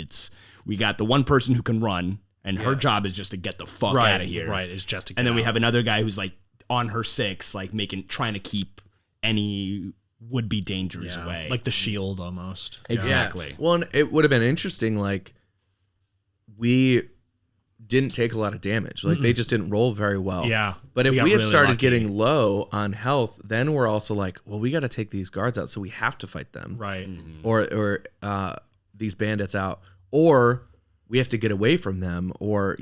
We got the one person who can run, and her job is just to get the fuck out of here. Right. It's just to get and then we out. have another guy who's like on her 6, like trying to keep any would-be dangers away. Like the shield almost. Exactly. Yeah. Well, and it would have been interesting, like, we didn't take a lot of damage. Like, they just didn't roll very well. Yeah. But if got we had really started lucky. getting low on health, then we're also like, well, we got to take these guards out, so we have to fight them. Right. Or these bandits out. Or we have to get away from them. Or,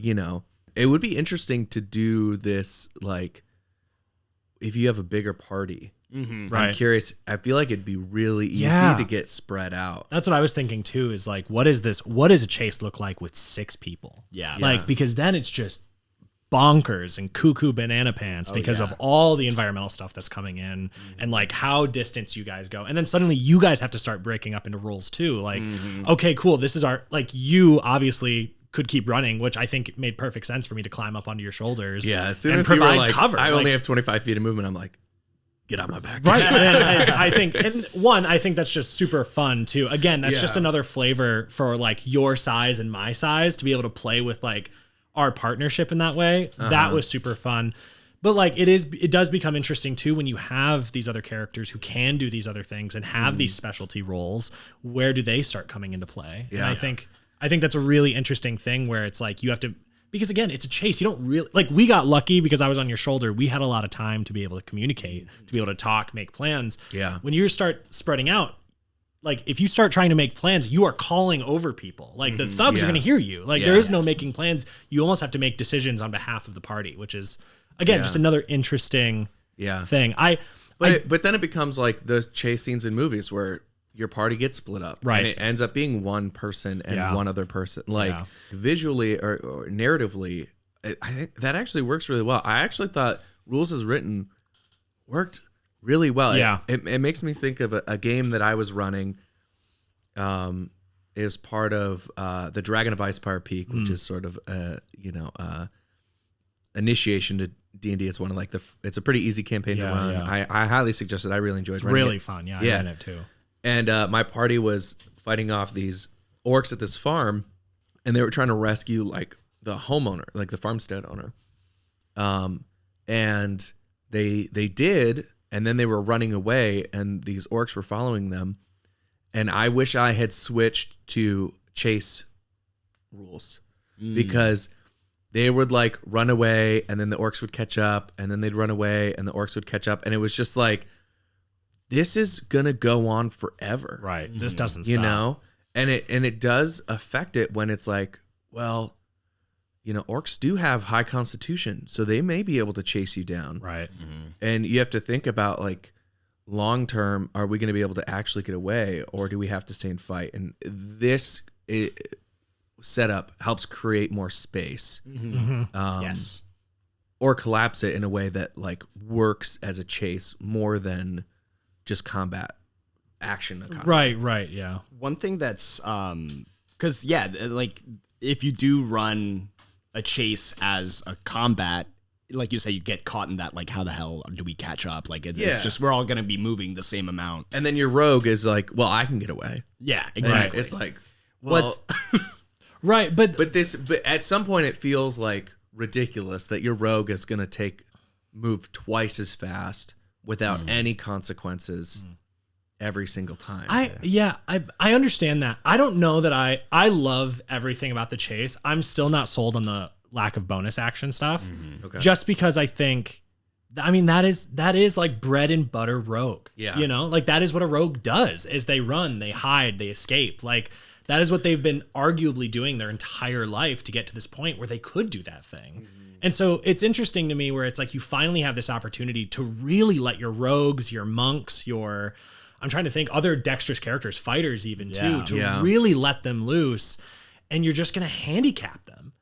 it would be interesting to do this, like, if you have a bigger party. Right. I'm curious. I feel like it'd be really easy to get spread out. That's what I was thinking too, is like, what does a chase look like with 6 people? Yeah. Like, because then it's just bonkers and cuckoo banana pants because of all the environmental stuff that's coming in and like how distant you guys go. And then suddenly you guys have to start breaking up into rules too. Like, okay, cool. This is like you obviously could keep running, which I think made perfect sense for me to climb up onto your shoulders. Yeah. As soon and as you were provide like, cover. I only have 25 feet of movement. I'm like, get on my back. Right. and I think, I think that's just super fun too. Again, that's just another flavor for like your size and my size to be able to play with like our partnership in that way. That was super fun. But like it does become interesting too when you have these other characters who can do these other things and have these specialty roles. Where do they start coming into play? Yeah. And I think that's a really interesting thing where it's like you have to, because again, it's a chase. You don't really like, we got lucky because I was on your shoulder. We had a lot of time to be able to communicate, to be able to talk, make plans. Yeah. When you start spreading out, like if you start trying to make plans, you are calling over people. Like the thugs are going to hear you. Like there is no making plans. You almost have to make decisions on behalf of the party, which is again, just another interesting thing. But then it becomes like the chase scenes in movies where your party gets split up, right? And it ends up being one person and one other person. Like visually or narratively, I think that actually works really well. I actually thought Rules as Written worked really well. Yeah, it makes me think of a game that I was running, is part of the Dragon of Icefire Peak, which is sort of initiation to D&D. It's one of like it's a pretty easy campaign to run. I highly suggest it. I really enjoyed it. It's really fun. Yeah, I ran it too. And my party was fighting off these orcs at this farm, and they were trying to rescue like the homeowner, like the farmstead owner. And they did, and then they were running away, and these orcs were following them. And I wish I had switched to chase rules because they would like run away, and then the orcs would catch up, and then they'd run away, and the orcs would catch up, and it was just like, this is gonna go on forever, right? This doesn't stop. You know, and it does affect it when it's like, well, orcs do have high constitution, so they may be able to chase you down, right? And you have to think about like long term, are we going to be able to actually get away, or do we have to stay and fight? And this setup helps create more space, yes, or collapse it in a way that like works as a chase more than just combat action. Right. Yeah. One thing that's, cause like if you do run a chase as a combat, like you say, you get caught in that, like, how the hell do we catch up? Like it's just, we're all going to be moving the same amount. And then your rogue is like, well, I can get away. Yeah, exactly. It's like, well, right. But at some point it feels like ridiculous that your rogue is going to move twice as fast without any consequences every single time. I understand that. I don't know that I love everything about the chase. I'm still not sold on the lack of bonus action stuff. Okay. Just because I think, I mean, that is like bread and butter rogue. Yeah. Like that is what a rogue does, is they run, they hide, they escape. Like that is what they've been arguably doing their entire life to get to this point where they could do that thing. And so it's interesting to me where it's like you finally have this opportunity to really let your rogues, your monks, I'm trying to think, other dexterous characters, fighters even too, really let them loose, and you're just going to handicap them,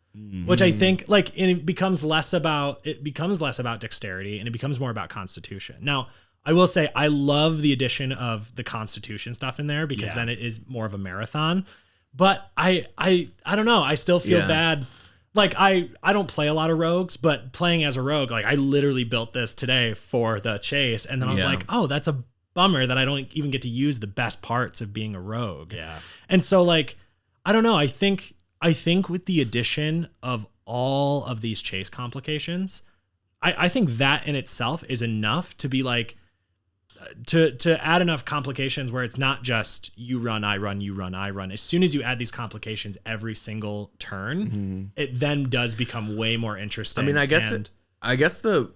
which I think like it becomes less about dexterity and it becomes more about constitution. Now, I will say I love the addition of the constitution stuff in there because then it is more of a marathon, but I don't know. I still feel bad. Like I don't play a lot of rogues, but playing as a rogue, like I literally built this today for the chase. And then I was like, oh, that's a bummer that I don't even get to use the best parts of being a rogue. Yeah. And so like, I don't know. I think with the addition of all of these chase complications, I think that in itself is enough to be like, to add enough complications where it's not just you run, I run, you run, I run. As soon as you add these complications every single turn, it then does become way more interesting. I mean, I guess the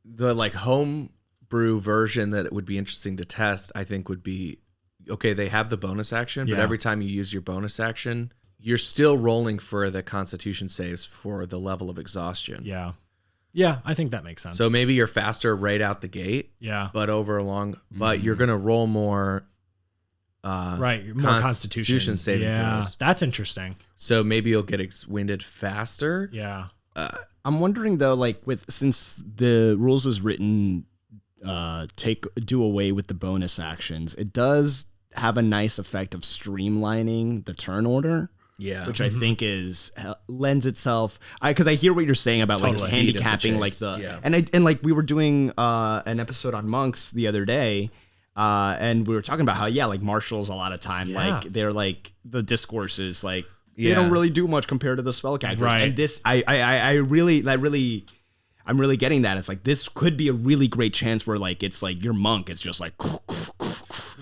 like home brew version that it would be interesting to test, I think would be, okay, they have the bonus action, but every time you use your bonus action, you're still rolling for the constitution saves for the level of exhaustion. Yeah. Yeah, I think that makes sense. So maybe you're faster right out the gate. Yeah. But but you're going to roll more more constitution saving throws. That's interesting. So maybe you'll get winded faster. Yeah. I'm wondering though, like since the rules is written, do away with the bonus actions. It does have a nice effect of streamlining the turn order. Yeah. Which I think lends itself, because I hear what you're saying about like handicapping, like and like we were doing an episode on monks the other day, and we were talking about how like marshals a lot of time like they're like the discourse is like they don't really do much compared to the spellcasters, right? And this I'm really getting that. It's like this could be a really great chance where like it's like your monk is just like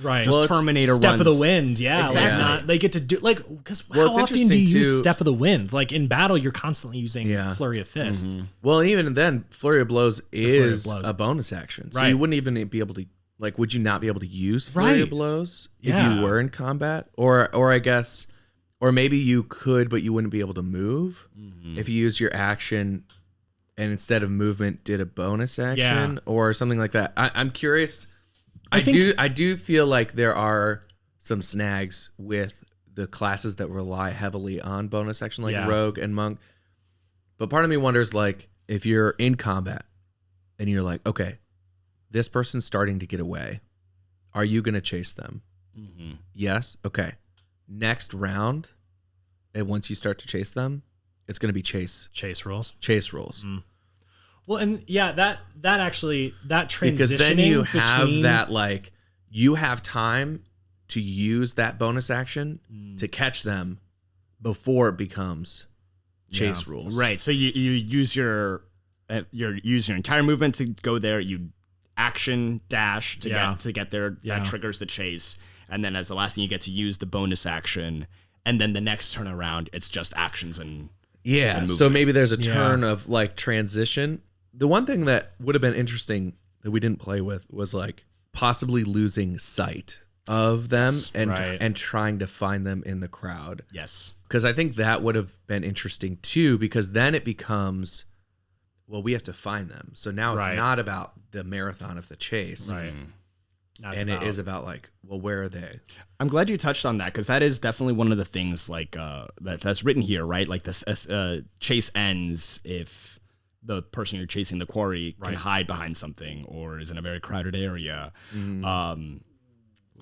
right, just Terminator step runs. of the wind, Exactly. they get to do like because how often do you use step of the wind? Like in battle, you're constantly using flurry of fists. Well, and even then, flurry of blows is a bonus action, so you wouldn't even be able to like. Would you not be able to use flurry of blows if you were in combat, or I guess, or maybe you could, but you wouldn't be able to move if you use your action. And instead of movement, did a bonus action or something like that. I'm curious. I do feel like there are some snags with the classes that rely heavily on bonus action, like rogue and monk. But part of me wonders, like, if you're in combat and you're like, okay, this person's starting to get away, are you going to chase them? Mm-hmm. Yes. Okay. Next round, and once you start to chase them, it's going to be chase rules. Mm. Well, and that transitioning, because then you have that, like, you have time to use that bonus action to catch them before it becomes chase rules. Right. So you use your entire movement to go there. You action dash to get there. That triggers the chase, and then as the last thing you get to use the bonus action, and then the next turn around it's just actions and so maybe there's a turn of like transition. The one thing that would have been interesting that we didn't play with was like possibly losing sight of them and trying to find them in the crowd. Yes. Because I think that would have been interesting too, because then it becomes, well, we have to find them. So now it's not about the marathon of the chase. Right. It is about like, well, where are they? I'm glad you touched on that, because that is definitely one of the things like that's written here, right? Like this chase ends if the person you're chasing, the quarry, can hide behind something or is in a very crowded area. Mm-hmm.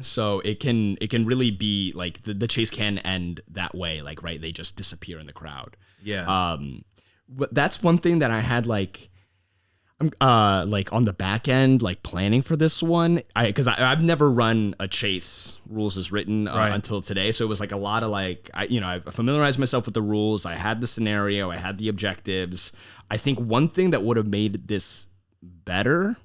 So it can really be like the chase can end that way, like they just disappear in the crowd. Yeah. But that's one thing that I had like on the back end, like planning for this one, because I've never run a chase rules as written until today. So it was like a lot of like, I familiarized myself with the rules. I had the scenario, I had the objectives. I think one thing that would have made this better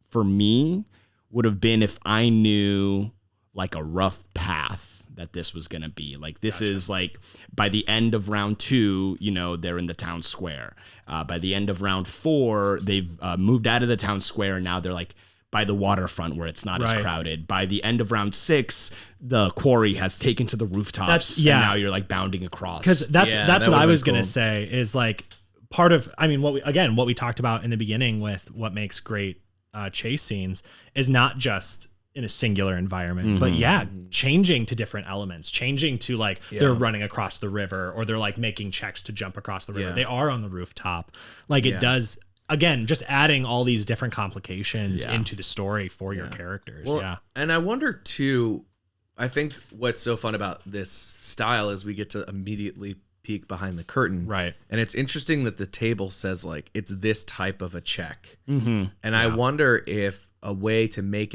for me would have been if I knew like a rough path that this was going to be. Like this is like by the end of round 2, they're in the town square. By the end of round 4, they've moved out of the town square and now they're like by the waterfront where it's not as crowded. By the end of round 6, the quarry has taken to the rooftops and now you're like bounding across. Because that's what I was going to say is like part of, what we talked about in the beginning with what makes great chase scenes is not just in a singular environment, but changing to different elements, changing to like they're running across the river or they're like making checks to jump across the river. They are on the rooftop. Like it does, again, just adding all these different complications into the story for your characters. Well, and I wonder too, I think what's so fun about this style is we get to immediately peek behind the curtain. Right. And it's interesting that the table says like, it's this type of a check. Mm-hmm. And I wonder if a way to make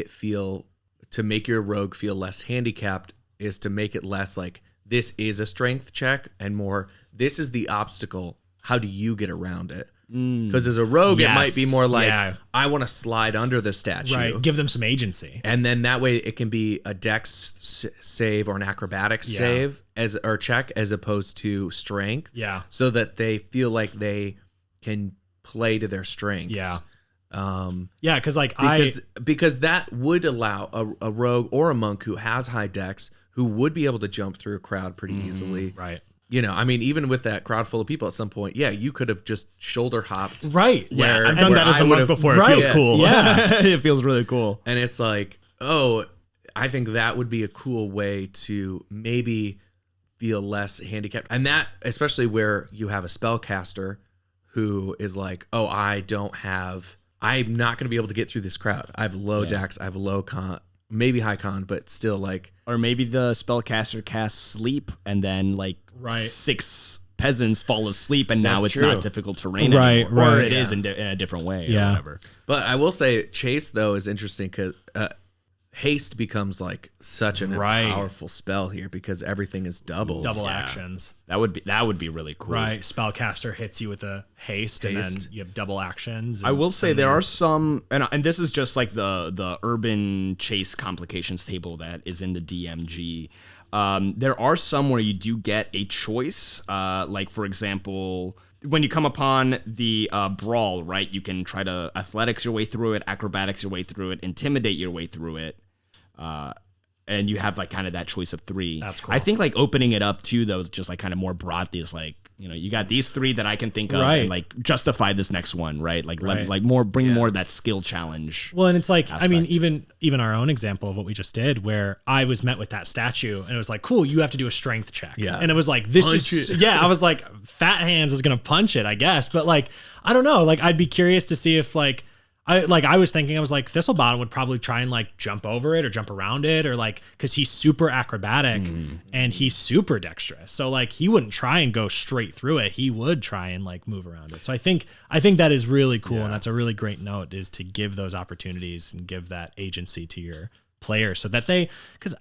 your rogue feel less handicapped is to make it less like this is a strength check and more this is the obstacle. How do you get around it? Because as a rogue, it might be more like I want to slide under the statue. Right. Give them some agency. And then that way it can be a dex save or an acrobatics save or check as opposed to strength. Yeah. So that they feel like they can play to their strengths. Yeah. Because that would allow a rogue or a monk who has high dex who would be able to jump through a crowd pretty easily. Right. Even with that crowd full of people at some point, you could have just shoulder hopped. Right. Yeah. I've done that as a monk before. It feels cool. Yeah. It feels really cool. And it's like, I think that would be a cool way to maybe feel less handicapped. And that, especially where you have a spellcaster who is like, oh, I'm not going to be able to get through this crowd. I have low dex, I have low con, maybe high con, but still like. Or maybe the spellcaster casts sleep and then like 6 peasants fall asleep and now it's not difficult terrain anymore. Or it is in a different way or whatever. But I will say Chase though is interesting because haste becomes like such an powerful spell here because everything is double actions. That would be really cool. Right. Spellcaster hits you with a haste. And then you have double actions. I will say there are some, and this is just like the urban chase complications table that is in the DMG. There are some where you do get a choice. Like for example, when you come upon the brawl, right, you can try to athletics your way through it, acrobatics your way through it, intimidate your way through it. And you have like kind of that choice of 3. That's cool. I think like opening it up too, though, just like kind of more broadly is like, you got these 3 that I can think of and like justify this next one, right? Like bring more of that skill challenge. Well, and it's like, aspect. I mean, even our own example of what we just did, where I was met with that statue and it was like, cool, you have to do a strength check. Yeah. And it was like, I was like, Fat Hands is going to punch it, I guess. But like, I don't know, like I'd be curious to see if like, I was thinking, I was like, Thistlebottom would probably try and like jump over it or jump around it or like, cause he's super acrobatic and he's super dexterous. So like he wouldn't try and go straight through it. He would try and like move around it. So I think that is really cool. And that's a really great note, is to give those opportunities and give that agency to your players so that cause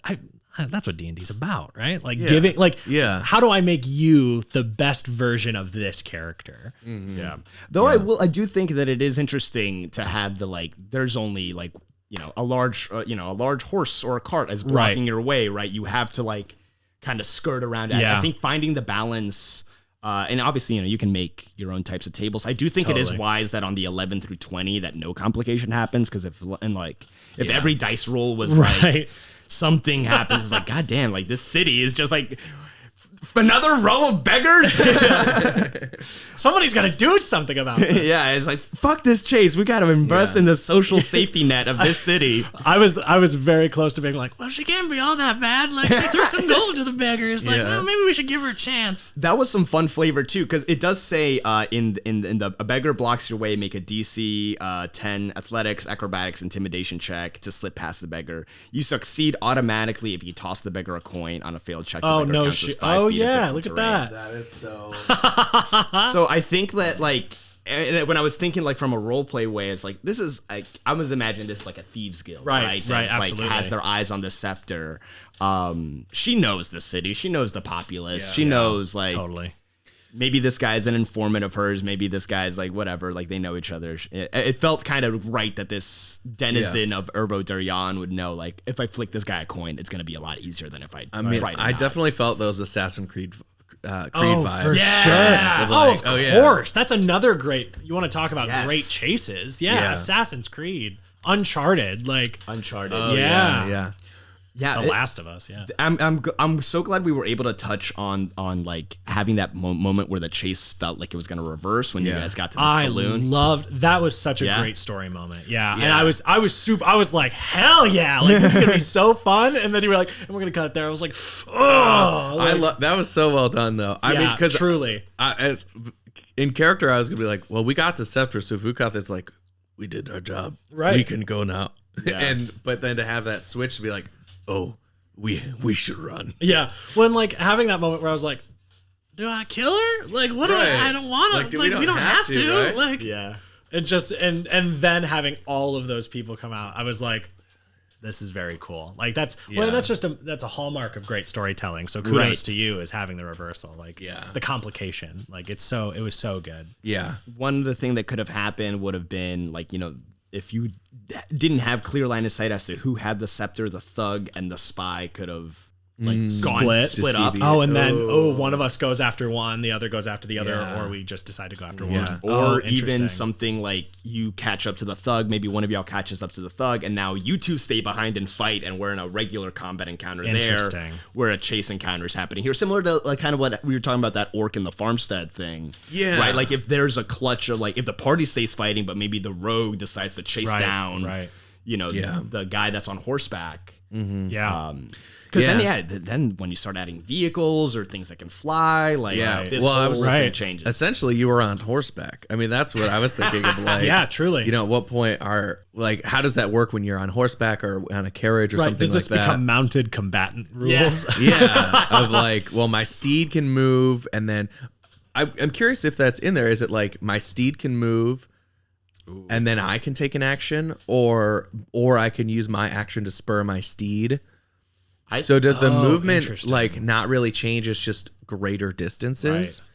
that's what D&D is about, right? Like giving, like, how do I make you the best version of this character? Mm-hmm. Yeah. Though I do think that it is interesting to have the, like, there's only like, a large horse or a cart is blocking your way, right? You have to like kind of skirt around it. I think finding the balance, and obviously, you can make your own types of tables. I do think it is wise that on the 11 through 20 that no complication happens, because if every dice roll was like something happens, it's like, God damn, like this city is just like another row of beggars. Somebody's got to do something about it. Yeah, it's like, fuck this chase. We got to invest in the social safety net of this city. I was very close to being like, well, she can't be all that bad. Like, she threw some gold to the beggars. Like, well, maybe we should give her a chance. That was some fun flavor too, because it does say in the a beggar blocks your way, make a DC 10 athletics, acrobatics, intimidation check to slip past the beggar. You succeed automatically if you toss the beggar a coin on a failed check. Oh no shit! Oh yeah, look at that. That is so. So I think that like, when I was thinking like from a role play way, it's like, this is like, I was imagining this like a thieves guild, right? Right, absolutely. Like has their eyes on the scepter. She knows the city. She knows the populace. She knows like totally. Maybe this guy's an informant of hers. Maybe this guy's like whatever. Like they know each other. It felt kind of right that this denizen of Ervo Deryon would know, like, if I flick this guy a coin, it's going to be a lot easier than if I tried. I definitely felt those Assassin's Creed vibes. For sure. Like, of course. That's another great. You want to talk about great chases? Yeah, Assassin's Creed, Uncharted, like Uncharted. Yeah, The Last of Us. Yeah, I'm so glad we were able to touch on like having that moment where the chase felt like it was going to reverse when you guys got to the saloon. I loved that. Was such a great story moment. Yeah, and I was like, hell yeah, like this is gonna be so fun. And then you were like, and we're gonna cut it there. I was like, oh, I love that. Was so well done though. I mean, because truly, as in character, I was gonna be like, well, we got the scepter, so Vhukath is like, we did our job, right? We can go now. But then to have that switch to be like, oh, we should run. Yeah. When like having that moment where I was like, do I kill her? Like, what do I don't want to. Like, we don't have to. Right? Like, yeah. It just, and then having all of those people come out, I was like, this is very cool. Like that's a hallmark of great storytelling. So kudos to you as having the reversal. Like the complication. Like it was so good. Yeah. One of the things that could have happened would have been like, if you didn't have clear line of sight as to who had the scepter, the thug and the spy could have like split up. Oh, and then one of us goes after one, the other goes after the other, or we just decide to go after one. Or even something like you catch up to the thug, maybe one of y'all catches up to the thug, and now you two stay behind and fight, and we're in a regular combat encounter there, where a chase encounter is happening here, similar to like kind of what we were talking about, that orc in the farmstead thing. Yeah, right. Like if there's a clutch of like if the party stays fighting, but maybe the rogue decides to chase down. Right. the guy that's on horseback. Yeah. Because then when you start adding vehicles or things that can fly, this whole thing changes. Essentially, you were on horseback. I mean, that's what I was thinking of. Like, yeah, truly. At what point how does that work when you're on horseback or on a carriage or something like that? Does this become mounted combatant rules? Yeah. Of my steed can move, and then I'm curious if that's in there. Is it like my steed can move? Ooh. And then I can take an action, or I can use my action to spur my steed. So does the movement not really change? It's just greater distances. Right.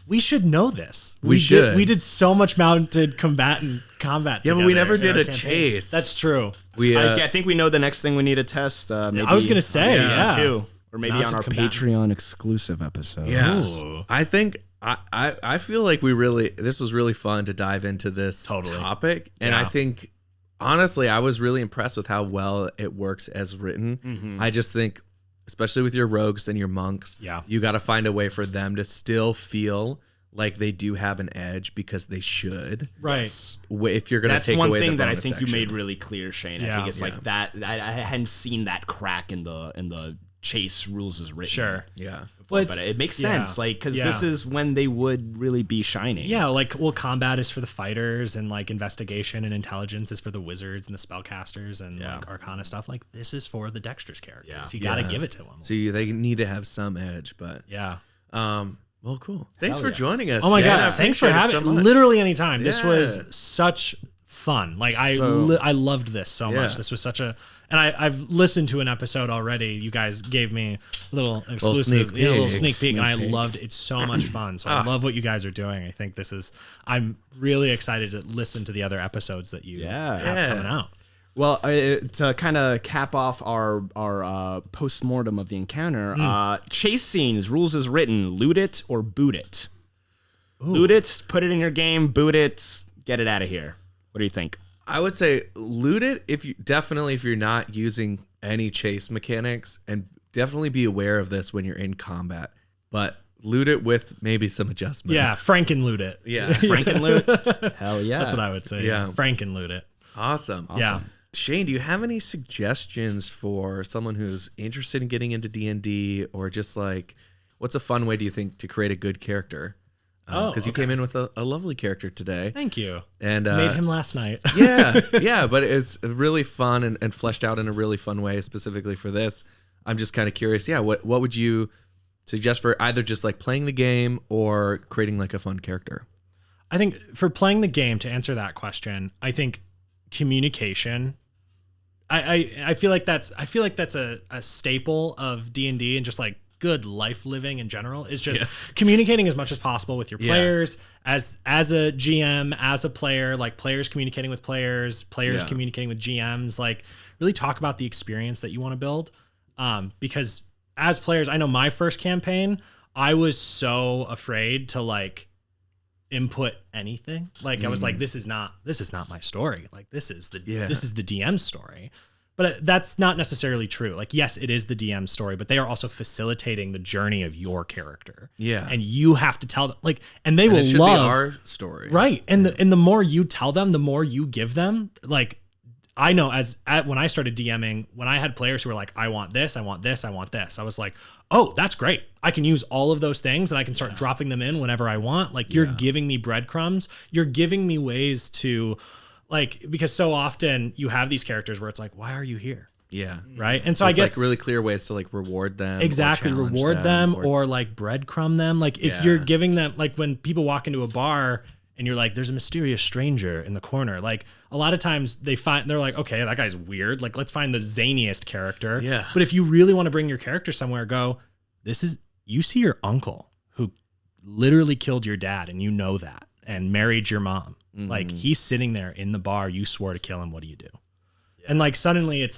We should know this. We should. We did so much mounted combat Yeah, but we never did a chase. That's true. I think we know the next thing we need to test. Maybe I was gonna say season 2, or maybe mounted on our Patreon exclusive episode. Yeah, I think. I feel like this was really fun to dive into this topic, and I think honestly I was really impressed with how well it works as written. I just think, especially with your rogues and your monks, you got to find a way for them to still feel like they do have an edge, because they should. Right. If you're going to take away the bonus section. That's one thing that I think you made really clear, Shane. I think it's like that. I hadn't seen that crack in the chase rules as written. Sure. Yeah. But it makes sense, because this is when they would really be shining. Yeah, combat is for the fighters, and investigation and intelligence is for the wizards and the spellcasters and arcana stuff. This is for the dexterous characters. Yeah. So you got to give it to them. So they need to have some edge, but well, cool. Thanks for joining us. Oh my god, thanks for having me. Literally anytime. Yeah. This was such fun. I loved this so much. This was such a. And I've listened to an episode already. You guys gave me a little exclusive, little sneak peek, and I loved it. It's so much fun. So I love what you guys are doing. I think I'm really excited to listen to the other episodes that you have coming out. Well, to kind of cap off our post-mortem of the encounter, chase scenes, rules as written, loot it or boot it. Ooh. Loot it, put it in your game, boot it, get it out of here. What do you think? I would say loot it if you're not using any chase mechanics, and definitely be aware of this when you're in combat. But loot it with maybe some adjustment. Yeah, Franken loot it. Yeah, Franken loot. Hell yeah, that's what I would say. Yeah, Franken loot it. Awesome. Yeah. Shane, do you have any suggestions for someone who's interested in getting into D&D, or just what's a fun way do you think to create a good character? Because you came in with a lovely character today. Thank you. And made him last night. yeah, but it's really fun and fleshed out in a really fun way specifically for this. I'm just kind of curious. Yeah, what would you suggest for either just playing the game or creating a fun character? I think for playing the game, to answer that question, I think communication. I feel like that's a staple of D&D, and just good life living in general is just communicating as much as possible with your players, as a GM, as a player, players communicating with players communicating with GMs, really talk about the experience that you want to build. Because as players, I know my first campaign, I was so afraid to input anything. I was this is not my story. This is the DM's story. But that's not necessarily true. Yes, it is the DM's story, but they are also facilitating the journey of your character. Yeah. And you have to tell them, and they will it should love be our story. Right. And the more you tell them, the more you give them, I know when I started DMing, when I had players who were I want this, I want this, I want this, I was oh, that's great. I can use all of those things, and I can start dropping them in whenever I want. You're giving me breadcrumbs. You're giving me ways to, because so often you have these characters where it's why are you here? Yeah. Right. And so I guess really clear ways to reward them. Exactly. Reward them or breadcrumb them. If you're giving them, when people walk into a bar and you're there's a mysterious stranger in the corner, a lot of times they're okay, that guy's weird. Let's find the zaniest character. Yeah. But if you really want to bring your character somewhere, you see your uncle who literally killed your dad, and you know that, and married your mom. Mm-hmm. He's sitting there in the bar. You swore to kill him. What do you do? Yeah. And suddenly it's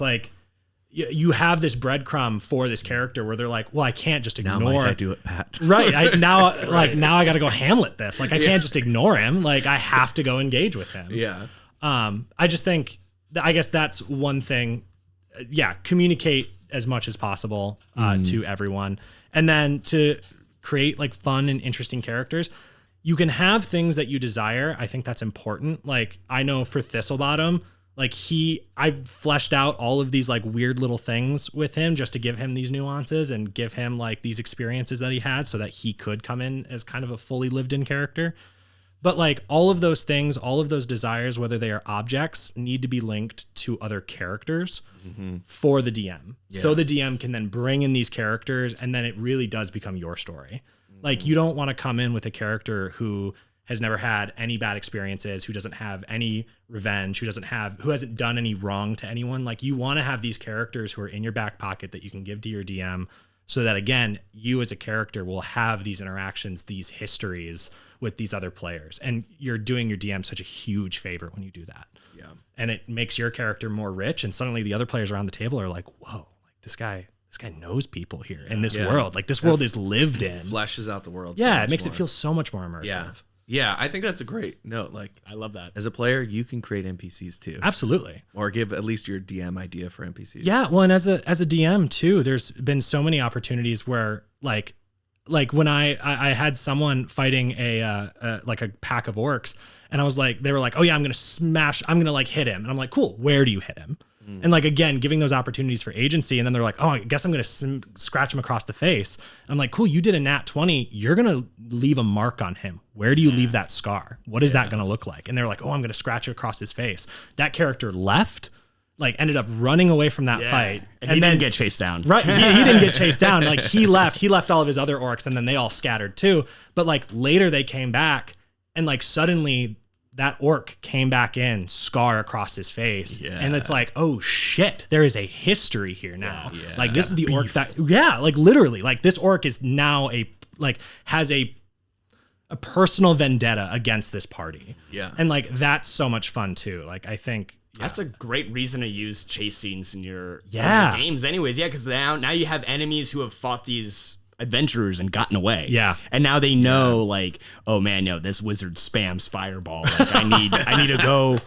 you have this breadcrumb for this character where they're well, I can't just ignore. Now might I do it, Pat? Right. Now I got to go Hamlet this. I can't just ignore him. I have to go engage with him. Yeah. I just think I guess that's one thing. Communicate as much as possible to everyone, and then to create fun and interesting characters. You can have things that you desire. I think that's important. I know for Thistlebottom, Like I fleshed out all of these like weird little things with him just to give him these nuances and give him like these experiences that he had so that he could come in as kind of a fully lived in character. But like all of those things, all of those desires, whether they are objects, need to be linked to other characters for the DM. Yeah. So the DM can then bring in these characters and then it really does become your story. Like you don't want to come in with a character who has never had any bad experiences, who doesn't have any revenge, who hasn't done any wrong to anyone. Like you want to have these characters who are in your back pocket that you can give to your DM so that again, you as a character will have these interactions, these histories with these other players. And you're doing your DM such a huge favor when you do that. Yeah. And it makes your character more rich. And suddenly the other players around the table are like, whoa, like this guy knows people here in this world. Like this world is lived in. Fleshes out the world. Yeah. It makes it feel so much more immersive. Yeah. Yeah, I think that's a great note. Like, I love that. As a player, you can create NPCs too. Absolutely. Or give at least your DM idea for NPCs. Yeah, well, and as a DM too, there's been so many opportunities where like when I had someone fighting a pack of orcs, and I was like, they were like, oh yeah, I'm gonna like hit him, and I'm like, cool, where do you hit him? And like, again, giving those opportunities for agency. And then they're like, oh, I guess I'm going to scratch him across the face. And I'm like, cool, you did a nat 20. You're going to leave a mark on him. Where do you leave that scar? What is that going to look like? And they're like, oh, I'm going to scratch it across his face. That character left, like ended up running away from that fight. And he didn't get chased down. Right. He didn't get chased down. Like he left all of his other orcs and then they all scattered too. But like later they came back and like suddenly that orc came back in, scar across his face. Yeah. And it's like, oh shit, there is a history here now. Yeah. Like this is the orc that, like literally, like this orc is now has a personal vendetta against this party. Yeah. And like, that's so much fun too. Like, I think that's a great reason to use chase scenes in your games anyways. Yeah. Cause now you have enemies who have fought these adventurers and gotten away. Yeah. And now they know like, oh man, no, this wizard spams fireball. Like I need to go,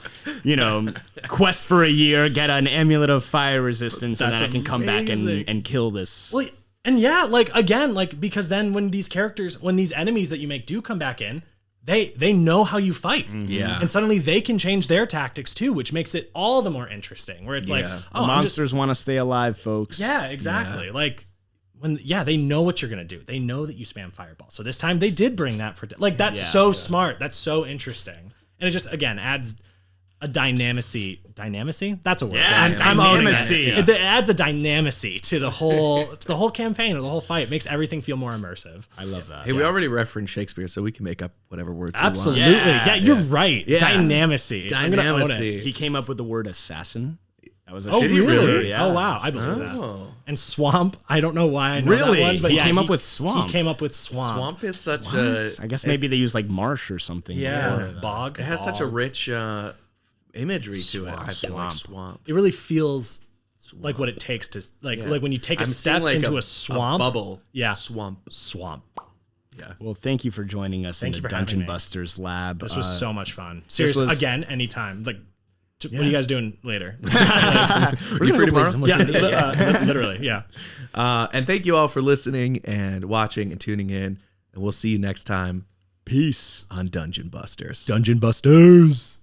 quest for a year, get an amulet of fire resistance, and then I can come back and kill this. Well, and yeah, like again, like because then when these enemies that you make do come back in, they know how you fight. Yeah. And suddenly they can change their tactics too, which makes it all the more interesting. Where it's like, oh, monsters want to stay alive, folks. Yeah, exactly. Yeah. Like they know what you're gonna do. They know that you spam fireball. So this time they did bring that that's so smart. That's so interesting. And it just again adds a dynamicy. Dynamicy? That's a word. Yeah, I'm owning it. It adds a dynamicy to the whole campaign or the whole fight. It makes everything feel more immersive. I love that. Hey, we already referenced Shakespeare, so we can make up whatever words Absolutely. we want. Yeah, you're right. Yeah. Dynamicy. I'm gonna own it. He came up with the word assassin. That was a really? Yeah. Oh wow, I believe that. And swamp, I don't know why I know that one, but he came up with swamp. He came up with swamp. Swamp is such a I guess maybe they use like marsh or something. Yeah, bog. It has such a rich imagery to it. I feel like swamp. It really feels like what it takes to like when you take a step into a swamp. A bubble. Yeah. Swamp. Yeah. Well, thank you for joining us in the Dungeon Busters lab. This was so much fun. Seriously, again, anytime. Like, what are you guys doing later? You free tomorrow? Literally, yeah. And thank you all for listening and watching and tuning in. And we'll see you next time. Peace on Dungeon Busters. Dungeon Busters.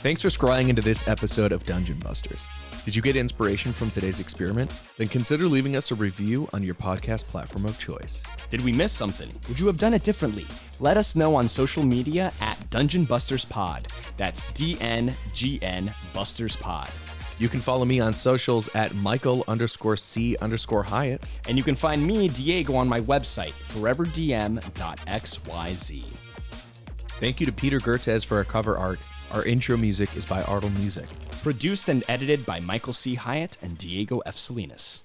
Thanks for scrolling into this episode of Dungeon Busters. Did you get inspiration from today's experiment? Then consider leaving us a review on your podcast platform of choice. Did we miss something? Would you have done it differently? Let us know on social media at Dungeon Busters Pod. That's DNGN Busters Pod. You can follow me on socials at Michael_C_Hyatt. And you can find me, Diego, on my website, foreverdm.xyz. Thank you to Peter Gertes for our cover art. Our intro music is by Artle Music. Produced and edited by Michael C. Hyatt and Diego F. Salinas.